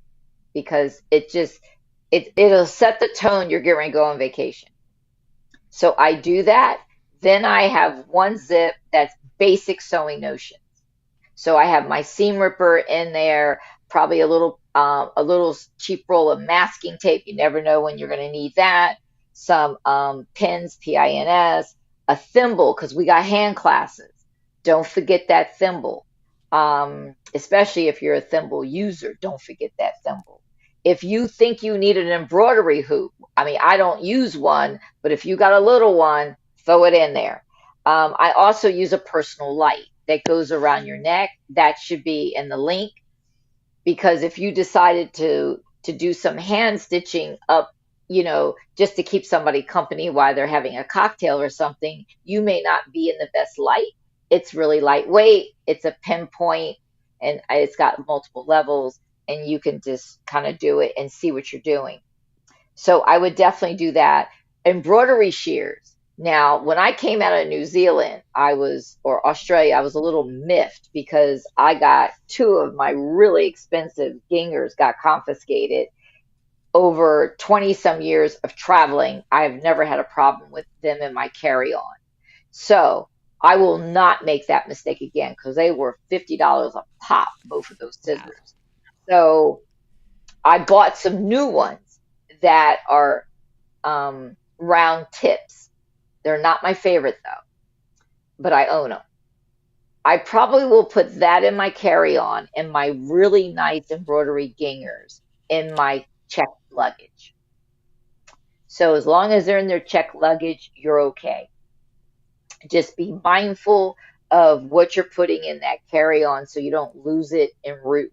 because it'll set the tone you're getting ready to go on vacation. So I do that. Then I have one zip that's basic sewing notion. So I have my seam ripper in there, probably a little cheap roll of masking tape. You never know when you're going to need that. Some pins, pins, a thimble because we got hand classes. Don't forget that thimble. Especially if you're a thimble user, don't forget that thimble. If you think you need an embroidery hoop, I mean, I don't use one, but if you got a little one, throw it in there. I also use a personal light that goes around your neck. That should be in the link because if you decided to do some hand stitching up, just to keep somebody company while they're having a cocktail or something, you may not be in the best light. It's really lightweight. It's a pinpoint and it's got multiple levels and you can just kind of do it and see what you're doing. So I would definitely do that. Embroidery shears. Now, when I came out of New Zealand, or Australia, I was a little miffed because I got two of my really expensive gingers got confiscated over 20 some years of traveling. I've never had a problem with them in my carry on. So I will not make that mistake again because they were $50 a pop, both of those Wow. scissors. So I bought some new ones that are round tips. They're not my favorite though, but I own them. I probably will put that in my carry on and my really nice embroidery gingers in my checked luggage. So as long as they're in their checked luggage, you're okay. Just be mindful of what you're putting in that carry on so you don't lose it en route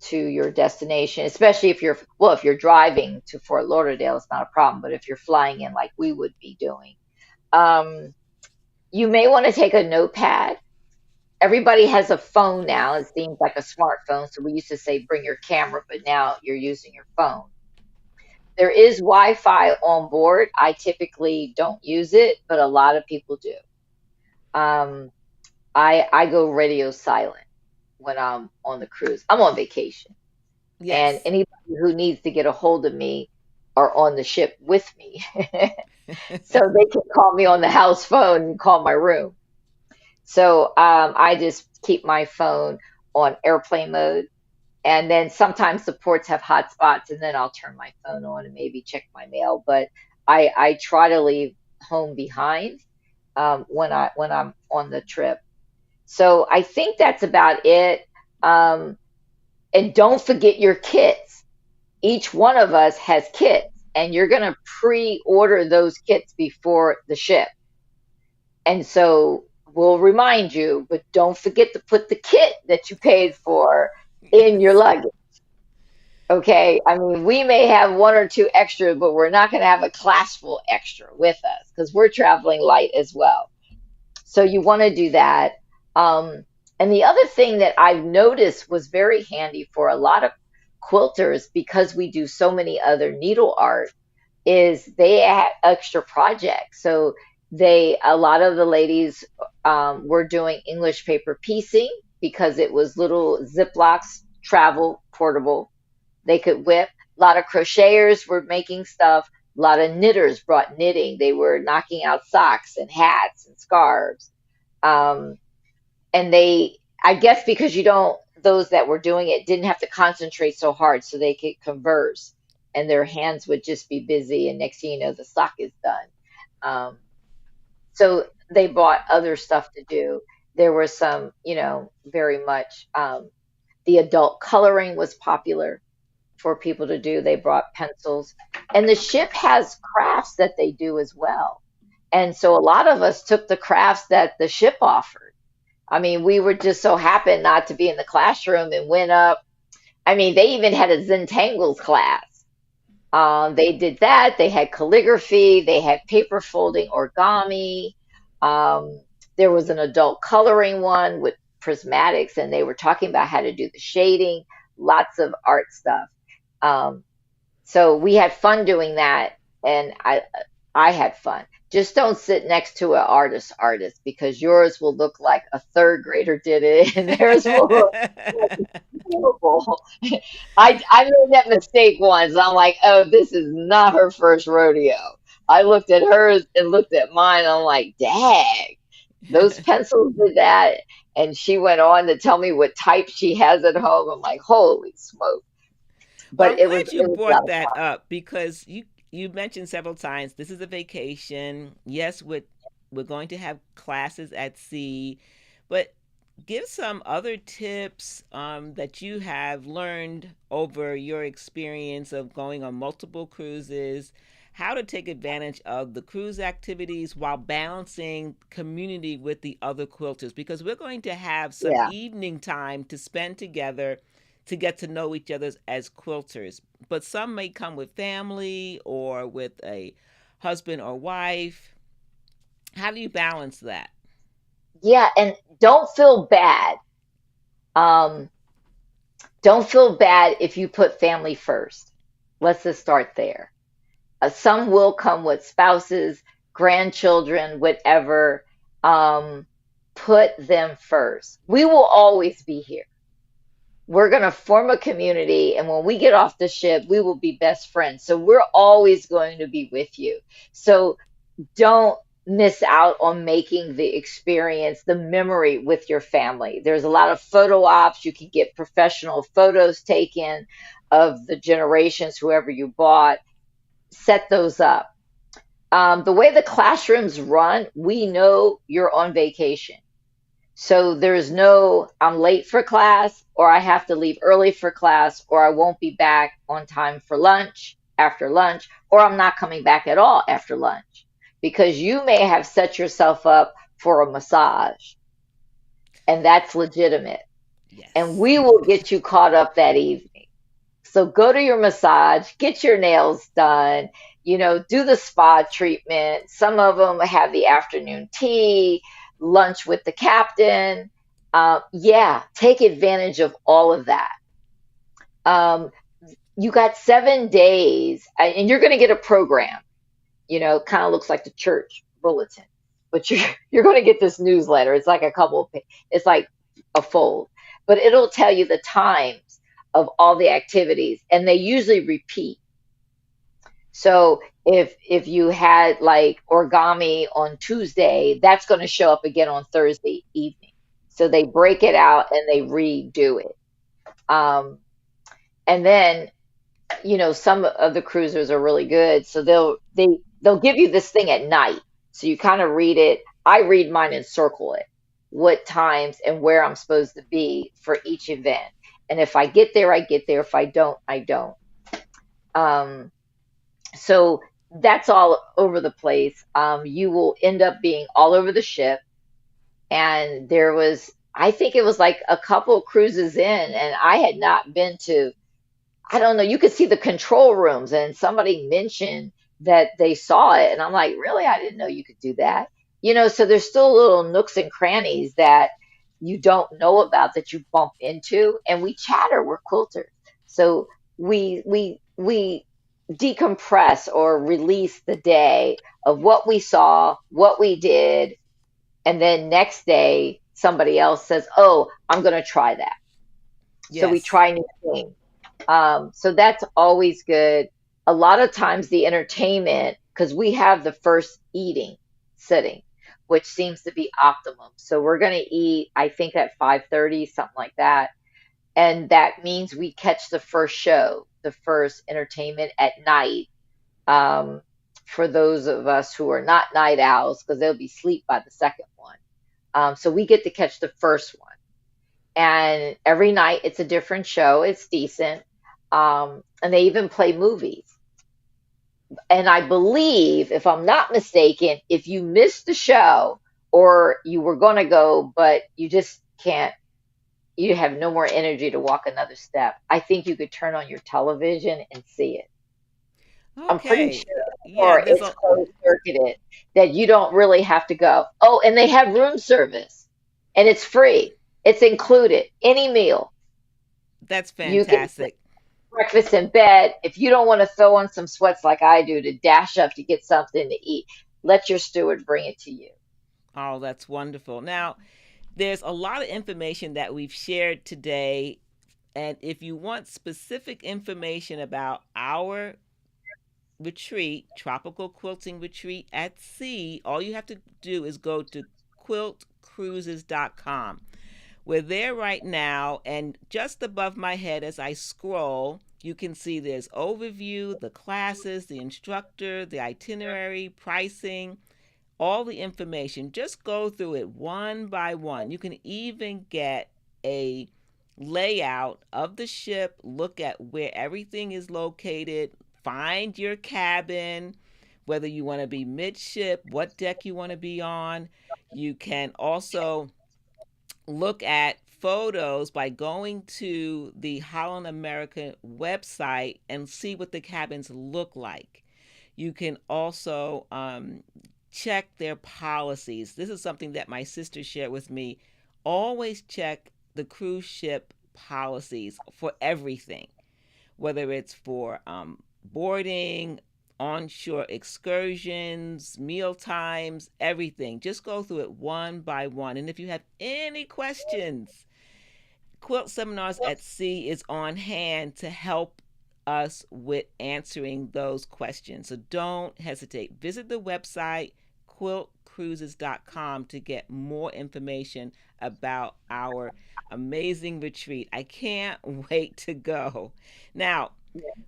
to your destination, especially if you're driving to Fort Lauderdale, it's not a problem. But if you're flying in like we would be doing, um, you may want to take a notepad. Everybody has a phone now. It seems like a smartphone. So we used to say bring your camera, but now you're using your phone. There is Wi-Fi on board. I typically don't use it, but a lot of people do. Um, I go radio silent when I'm on the cruise. I'm on vacation, and Yes. anybody who needs to get a hold of me are on the ship with me, so they can call me on the house phone and call my room. So I just keep my phone on airplane mode. And then sometimes the ports have hotspots, and then I'll turn my phone on and maybe check my mail. But I try to leave home behind when I'm on the trip. So I think that's about it. Um, and don't forget your kits. Each one of us has kits, and you're going to pre-order those kits before the ship. And so we'll remind you, but don't forget to put the kit that you paid for in your Yes. luggage. Okay. I mean, we may have one or two extras, but we're not going to have a class full extra with us because we're traveling light as well. So you want to do that. Um, and the other thing that I've noticed was very handy for a lot of quilters because we do so many other needle art is they had extra projects. So a lot of the ladies were doing English paper piecing because it was little Ziplocs, travel portable. They could whip. A lot of crocheters were making stuff. A lot of knitters brought knitting. They were knocking out socks and hats and scarves. Um, and I guess because those that were doing it didn't have to concentrate so hard so they could converse and their hands would just be busy. And next thing you know, the sock is done. Um, so they bought other stuff to do. There were some, very much, the adult coloring was popular for people to do. They brought pencils. And the ship has crafts that they do as well. And so a lot of us took the crafts that the ship offered. I mean, we were just so happened not to be in the classroom and went up. I mean, they even had a Zentangles class. They did that. They had calligraphy. They had paper folding, origami. Um, there was an adult coloring one with prismatics, and they were talking about how to do the shading, lots of art stuff. Um, so we had fun doing that, and I had fun. Just don't sit next to an artist because yours will look like a third grader did it, and theirs will look like horrible. I made that mistake once. I'm like, oh, this is not her first rodeo. I looked at hers and looked at mine. I'm like, dang, those pencils did that. And she went on to tell me what type she has at home. I'm like, holy smoke. Well, But I'm glad you it was a lot brought of that fun. up because you mentioned several times this is a vacation. Yes, we're going to have classes at sea, but give some other tips that you have learned over your experience of going on multiple cruises, how to take advantage of the cruise activities while balancing community with the other quilters because we're going to have some Yeah. evening time to spend together to get to know each other as quilters. But some may come with family or with a husband or wife. How do you balance that? Yeah. And don't feel bad. Um, don't feel bad if you put family first. Let's just start there. Some will come with spouses, grandchildren, whatever. Um, put them first. We will always be here. We're going to form a community. And when we get off the ship, we will be best friends. So we're always going to be with you. So don't miss out on making the experience, the memory with your family. There's a lot of photo ops. You can get professional photos taken of the generations, whoever you bought. Set those up. The way the classrooms run, we know you're on vacation. So there's no, I'm late for class, or I have to leave early for class, or I won't be back on time for lunch, after lunch, or I'm not coming back at all after lunch. Because you may have set yourself up for a massage, and that's legitimate. And Yes. we will get you caught up that evening. So go to your massage, get your nails done, do the spa treatment. Some of them have the afternoon tea, lunch with the captain. Yeah, take advantage of all of that. Um, you got 7 days, and you're going to get a program. Kind of looks like the church bulletin, but you're going to get this newsletter. It's like it's like a fold, but it'll tell you the times of all the activities, and they usually repeat. So if you had like origami on Tuesday, that's going to show up again on Thursday evening. So they break it out and they redo it. Um, and then some of the cruisers are really good, so they'll give you this thing at night, so you kind of read it. I read mine and circle it, what times and where I'm supposed to be for each event, and if I get there, I get there. If I don't, I don't. Um so that's all over the place. You will end up being all over the ship, and I think it was like a couple cruises in, and I had not been to, I don't know, you could see the control rooms, and somebody mentioned that they saw it. And I'm like, really? I didn't know you could do that. So there's still little nooks and crannies that you don't know about that you bump into. And we chatter, we're quilters. So we decompress or release the day of what we saw, what we did, and then next day somebody else says, oh, I'm going to try that. So we Yes. try new things. So that's always good. A lot of times the entertainment, because we have the first eating sitting, which seems to be optimum. So we're going to eat, I think at 5:30, something like that. And that means we catch the first show, the first entertainment at night. Um, for those of us who are not night owls, because they'll be asleep by the second one. So we get to catch the first one, and every night it's a different show. It's decent. And they even play movies. And I believe, if I'm not mistaken, if you missed the show or you were going to go, but you just can't, you have no more energy to walk another step, I think you could turn on your television and see it. I'm pretty Okay. Yeah, sure there's it's a closed circuited, that you don't really have to go. Oh, and they have room service, and it's free. It's included. Any meal. that's You get fantastic. breakfast in bed. If you don't want to throw on some sweats like I do to dash up to get something to eat, let your steward bring it to you. Oh, that's wonderful. Now, there's a lot of information that we've shared today. And if you want specific information about our retreat, tropical quilting retreat at sea, all you have to do is go to quiltcruises.com. We're there right now, and just above my head as I scroll, you can see there's overview, the classes, the instructor, the itinerary, pricing, all the information. Just go through it one by one. You can even get a layout of the ship, look at where everything is located, find your cabin, whether you want to be midship, what deck you want to be on. You can also look at photos by going to the Holland America website and see what the cabins look like. You can also check their policies. This is something that my sister shared with me. Always check the cruise ship policies for everything, whether it's for boarding, onshore excursions, meal times, everything. Just go through it one by one. And if you have any questions, Quilt Seminars at Sea is on hand to help us with answering those questions. So don't hesitate. Visit the website quiltcruises.com to get more information about our amazing retreat. I can't wait to go. Now,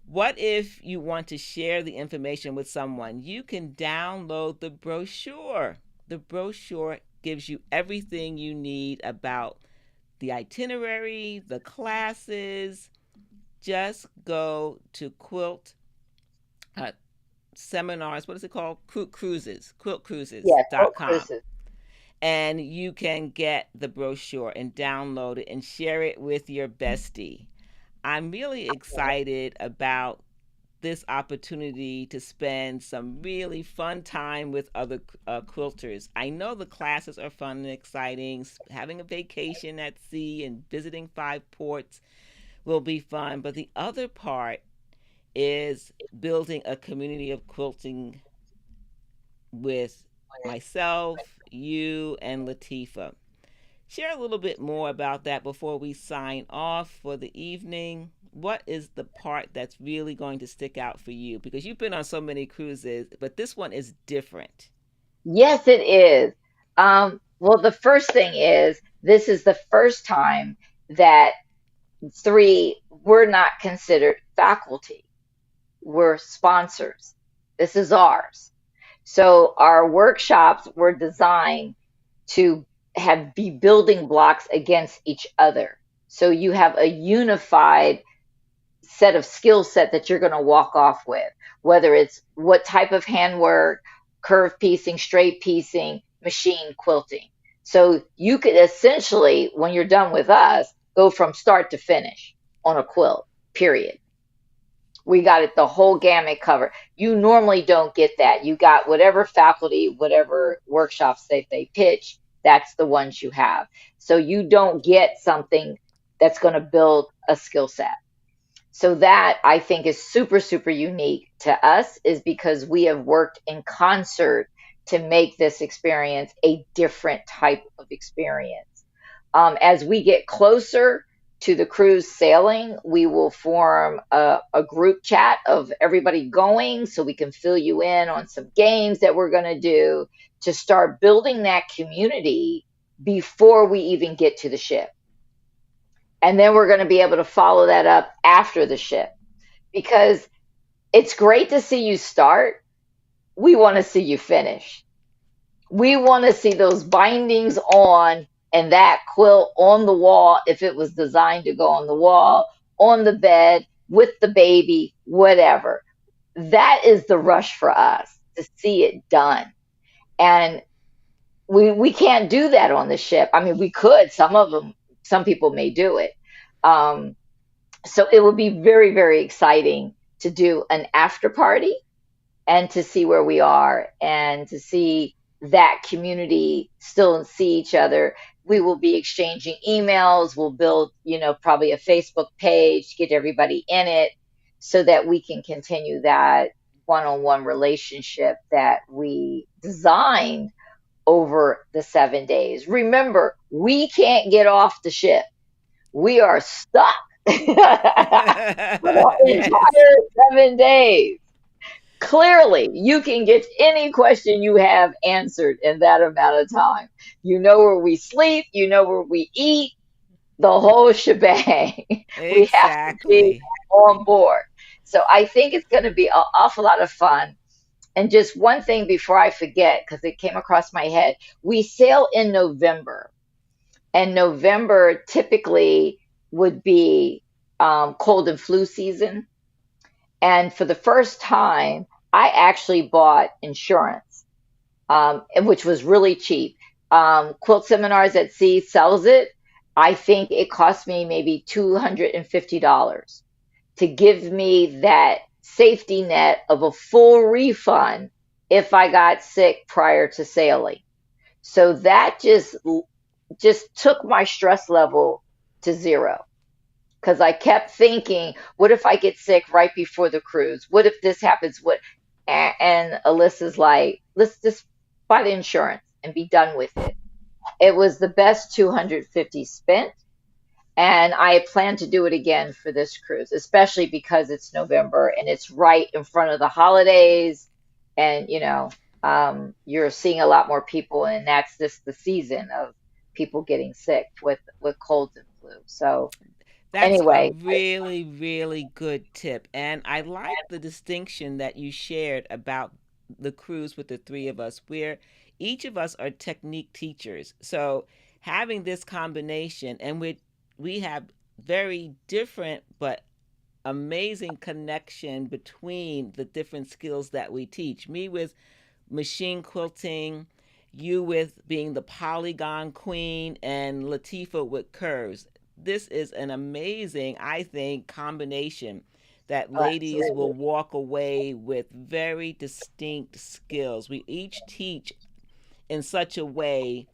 what if you want to share the information with someone? You can download the brochure. The brochure gives you everything you need about the itinerary, the classes. Just go to Quilt Seminars. What is it called? Cruises. Yeah, Quilt Quiltcruises.com. Cruises. And you can get the brochure and download it and share it with your bestie. I'm really excited about this opportunity to spend some really fun time with other quilters. I know the classes are fun and exciting. Having a vacation at sea and visiting 5 ports will be fun. But the other part is building a community of quilting with myself, you, and Latifah. Share a little bit more about that before we sign off for the evening. What is the part that's really going to stick out for you? Because you've been on so many cruises, but this one is different. Yes, it is. Well, the first thing is this is the first time that we're not considered faculty. We're sponsors. This is ours. So our workshops were designed to be building blocks against each other. So you have a unified set of skill set that you're going to walk off with, whether it's what type of handwork, curve piecing, straight piecing, machine quilting. So you could essentially, when you're done with us, go from start to finish on a quilt, period. We got it the whole gamut covered. You normally don't get that. You got whatever faculty, whatever workshops they pitch, that's the ones you have. So you don't get something that's going to build a skill set. So that I think is super, super unique to us is because we have worked in concert to make this experience a different type of experience. As we get closer to the cruise sailing, we will form a group chat of everybody going so we can fill you in on some games that we're going to do to start building that community before we even get to the ship. And then we're going to be able to follow that up after the ship because it's great to see you start. We want to see you finish. We want to see those bindings on and that quilt on the wall, if it was designed to go on the wall, on the bed, with the baby, whatever. That is the rush for us to see it done. And we can't do that on the ship. I mean, we could. Some people may do it. So it would be very, very exciting to do an after party and to see where we are and to see that community still see each other. We will be exchanging emails. We'll build, probably a Facebook page, get everybody in it so that we can continue that one-on-one relationship that we designed over the 7 days. Remember, we can't get off the ship. We are stuck for the Yes. entire 7 days. Clearly, you can get any question you have answered in that amount of time. You know where we sleep, you know where we eat, the whole shebang. We have to be Exactly. on board. So I think it's going to be an awful lot of fun. And just one thing before I forget, because it came across my head, we sail in November, and November typically would be cold and flu season. And for the first time, I actually bought insurance, which was really cheap. Quilt Seminars at Sea sells it. I think it cost me maybe $250 to give me that safety net of a full refund if I got sick prior to sailing. So that just took my stress level to zero, because I kept thinking, what if I get sick right before the cruise? What if this happens? What? And Alyssa's like, let's just buy the insurance and be done with it. It was the best 250 spent. And I plan to do it again for this cruise, especially because it's November and it's right in front of the holidays. And, you're seeing a lot more people, and that's just the season of people getting sick with colds and flu. So, That's a anyway, really, really good tip. And I like the distinction that you shared about the cruise with the three of us, where each of us are technique teachers. So having this combination, and we have very different but amazing connection between the different skills that we teach. Me with machine quilting, you with being the polygon queen, and Latifah with curves. This is an amazing, I think, combination that ladies will absolutely. walk away with very distinct skills. We each teach in such a way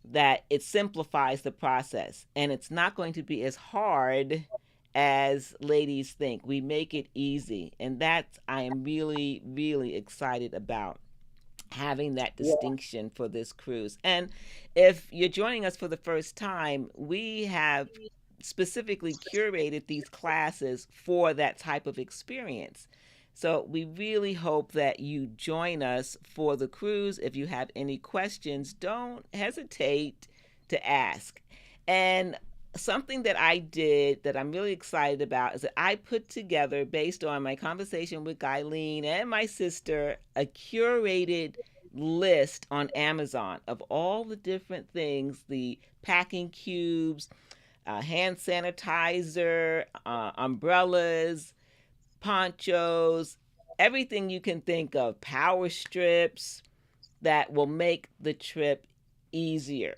that it simplifies the process, and it's not going to be as hard as ladies think. We make it easy, and that I am really, really excited about, having that Yeah. distinction for this cruise. And if you're joining us for the first time, we have specifically curated these classes for that type of experience. So we really hope that you join us for the cruise. If you have any questions, don't hesitate to ask. And something that I did that I'm really excited about is that I put together, based on my conversation with Gyleen and my sister, a curated list on Amazon of all the different things, the packing cubes, hand sanitizer, umbrellas, ponchos, everything you can think of, power strips that will make the trip easier.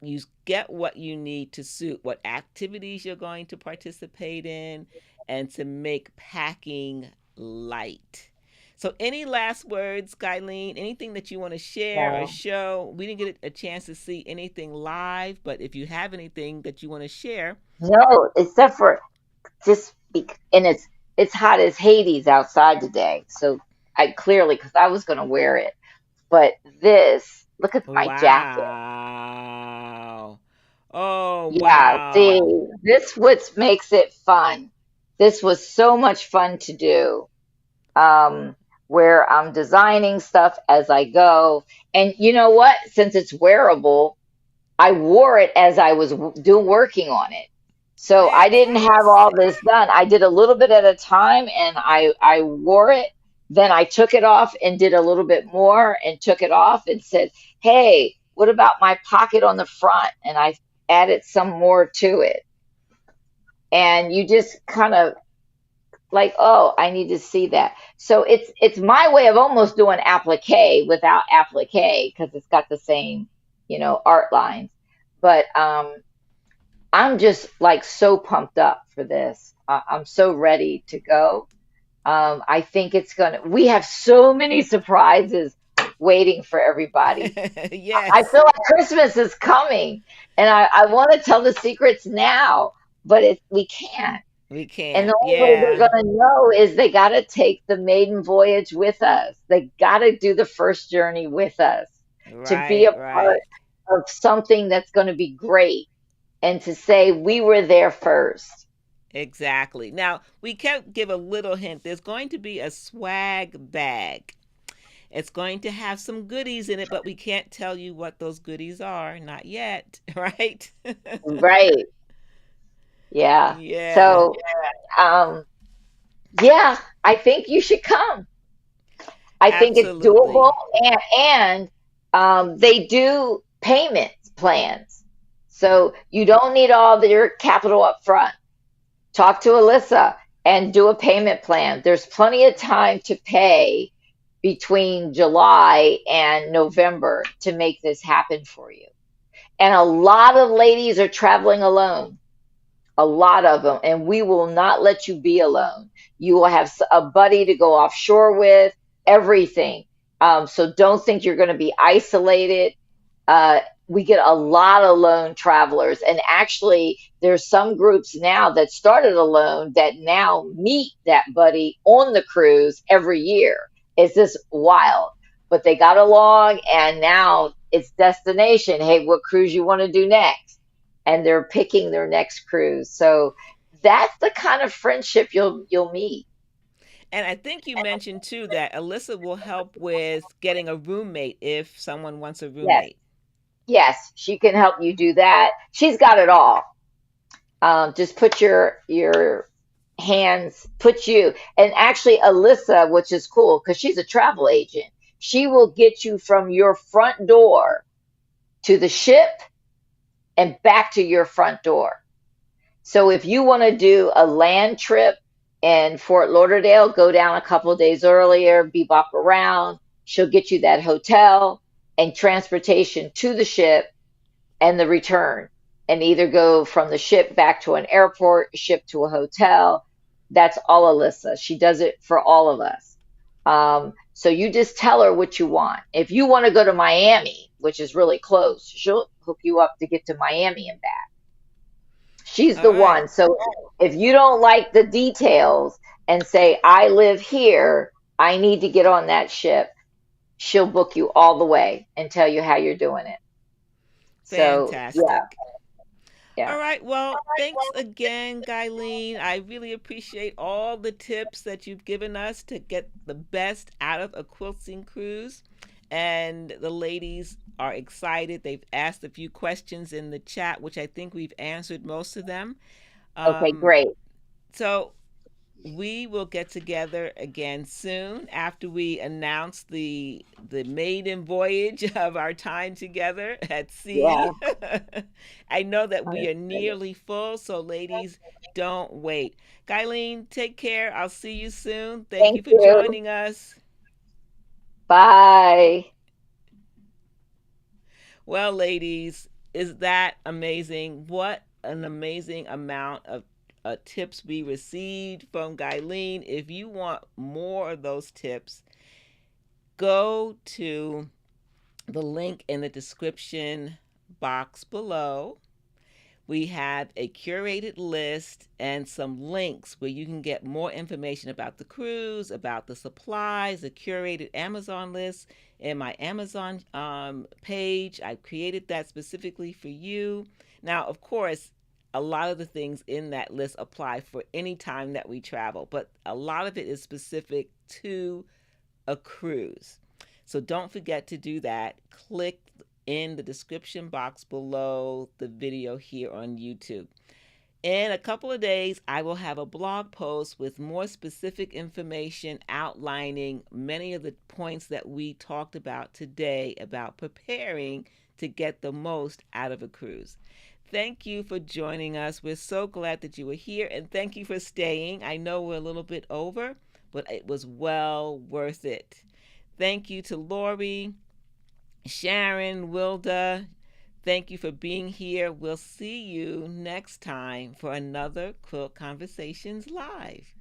You get what you need to suit what activities you're going to participate in, and to make packing light. So, any last words, Gyleen? Anything that you want to share or No, show? We didn't get a chance to see anything live, but if you have anything that you want to share. no, except for and it's hot as Hades outside today. So I clearly, because I was going to wear it, but look at my jacket. Wow. Oh, Yeah, see, wow. this what makes it fun. This was so much fun to do. Um, where I'm designing stuff as I go. And you know what? Since it's wearable, I wore it as I was working on it. So I didn't have all Fantastic. this done. I did a little bit at a time, and I wore it. Then I took it off and did a little bit more and took it off and said, "Hey, what about my pocket on the front?" And I added some more to it. And you just kind of like, oh, I need to see that. So it's my way of almost doing applique without applique, because it's got the same, art lines. But I'm just like so pumped up for this. I'm so ready to go. I think we have so many surprises waiting for everybody. I Yes, feel like Christmas is coming, and I want to tell the secrets now, but we can't. we And the can't. only way Yeah. they're going to know is they got to take the maiden voyage with us. They got to do the first journey with us to be Right, a part right. of something that's going to be great, and to say we were there first. Exactly. Now, we can give a little hint. There's going to be a swag bag. It's going to have some goodies in it, but we can't tell you what those goodies are. Not yet, right? Right. Yeah. Yeah, So, um, yeah, I think you should come. I think it's doable, absolutely. and they do payment plans, so you don't need all your capital up front. Talk to Alyssa and do a payment plan. There's plenty of time to pay between July and November to make this happen for you. And a lot of ladies are traveling alone, a lot of them, and we will not let you be alone. You will have a buddy to go offshore with, everything. So don't think you're going to be isolated. We get a lot of lone travelers, and actually, there's some groups now that started alone that now meet that buddy on the cruise every year. It's just wild, but they got along, and now it's destination. Hey, what cruise you want to do next? And they're picking their next cruise. So that's the kind of friendship you'll meet. And I think you mentioned too that Alyssa will help with getting a roommate if someone wants a Yes, roommate. yes, she can help you do that. She's got it all. Just put your hands, put you, and actually Alyssa, which is cool because she's a travel agent. She will get you from your front door to the ship and back to your front door. So if you want to do a land trip in Fort Lauderdale, go down a couple of days earlier, bebop around. She'll get you that hotel and transportation to the ship and the return, and either go from the ship back to an airport, ship to a hotel. That's all Alyssa. She does it for all of us. So you just tell her what you want. If you want to go to Miami, which is really close, she'll hook you up to get to Miami and back. She's All the right. one. So if you don't like the details and say, I live here, I need to get on that ship, she'll book you all the way and tell you how you're doing it. So yeah, Fantastic. yeah. All right. Well, thanks again, Gyleen. I really appreciate all the tips that you've given us to get the best out of a quilting cruise. And the ladies are excited. They've asked a few questions in the chat, which I think we've answered most of them. Okay, Um, great. so we will get together again soon after we announce the maiden voyage of our time together at sea. Yeah. I know that I'm we are excited. nearly full, so ladies, don't wait. Gyleen, take care. I'll see you soon. Thank you Thank for you. joining us. Bye. Well, ladies, is that amazing? What an amazing amount of tips we received from Gyleen. If you want more of those tips, go to the link in the description box below. We have a curated list and some links where you can get more information about the cruise, about the supplies, a curated Amazon list in my Amazon page. I created that specifically for you. Now, of course, a lot of the things in that list apply for any time that we travel, but a lot of it is specific to a cruise. So don't forget to do that. Click in the description box below the video here on YouTube. In a couple of days, I will have a blog post with more specific information outlining many of the points that we talked about today about preparing to get the most out of a cruise. Thank you for joining us. We're so glad that you were here, and thank you for staying. I know we're a little bit over, but it was well worth it. Thank you to Lori, Sharon, Wilda. Thank you for being here. We'll see you next time for another Quilt Conversations Live.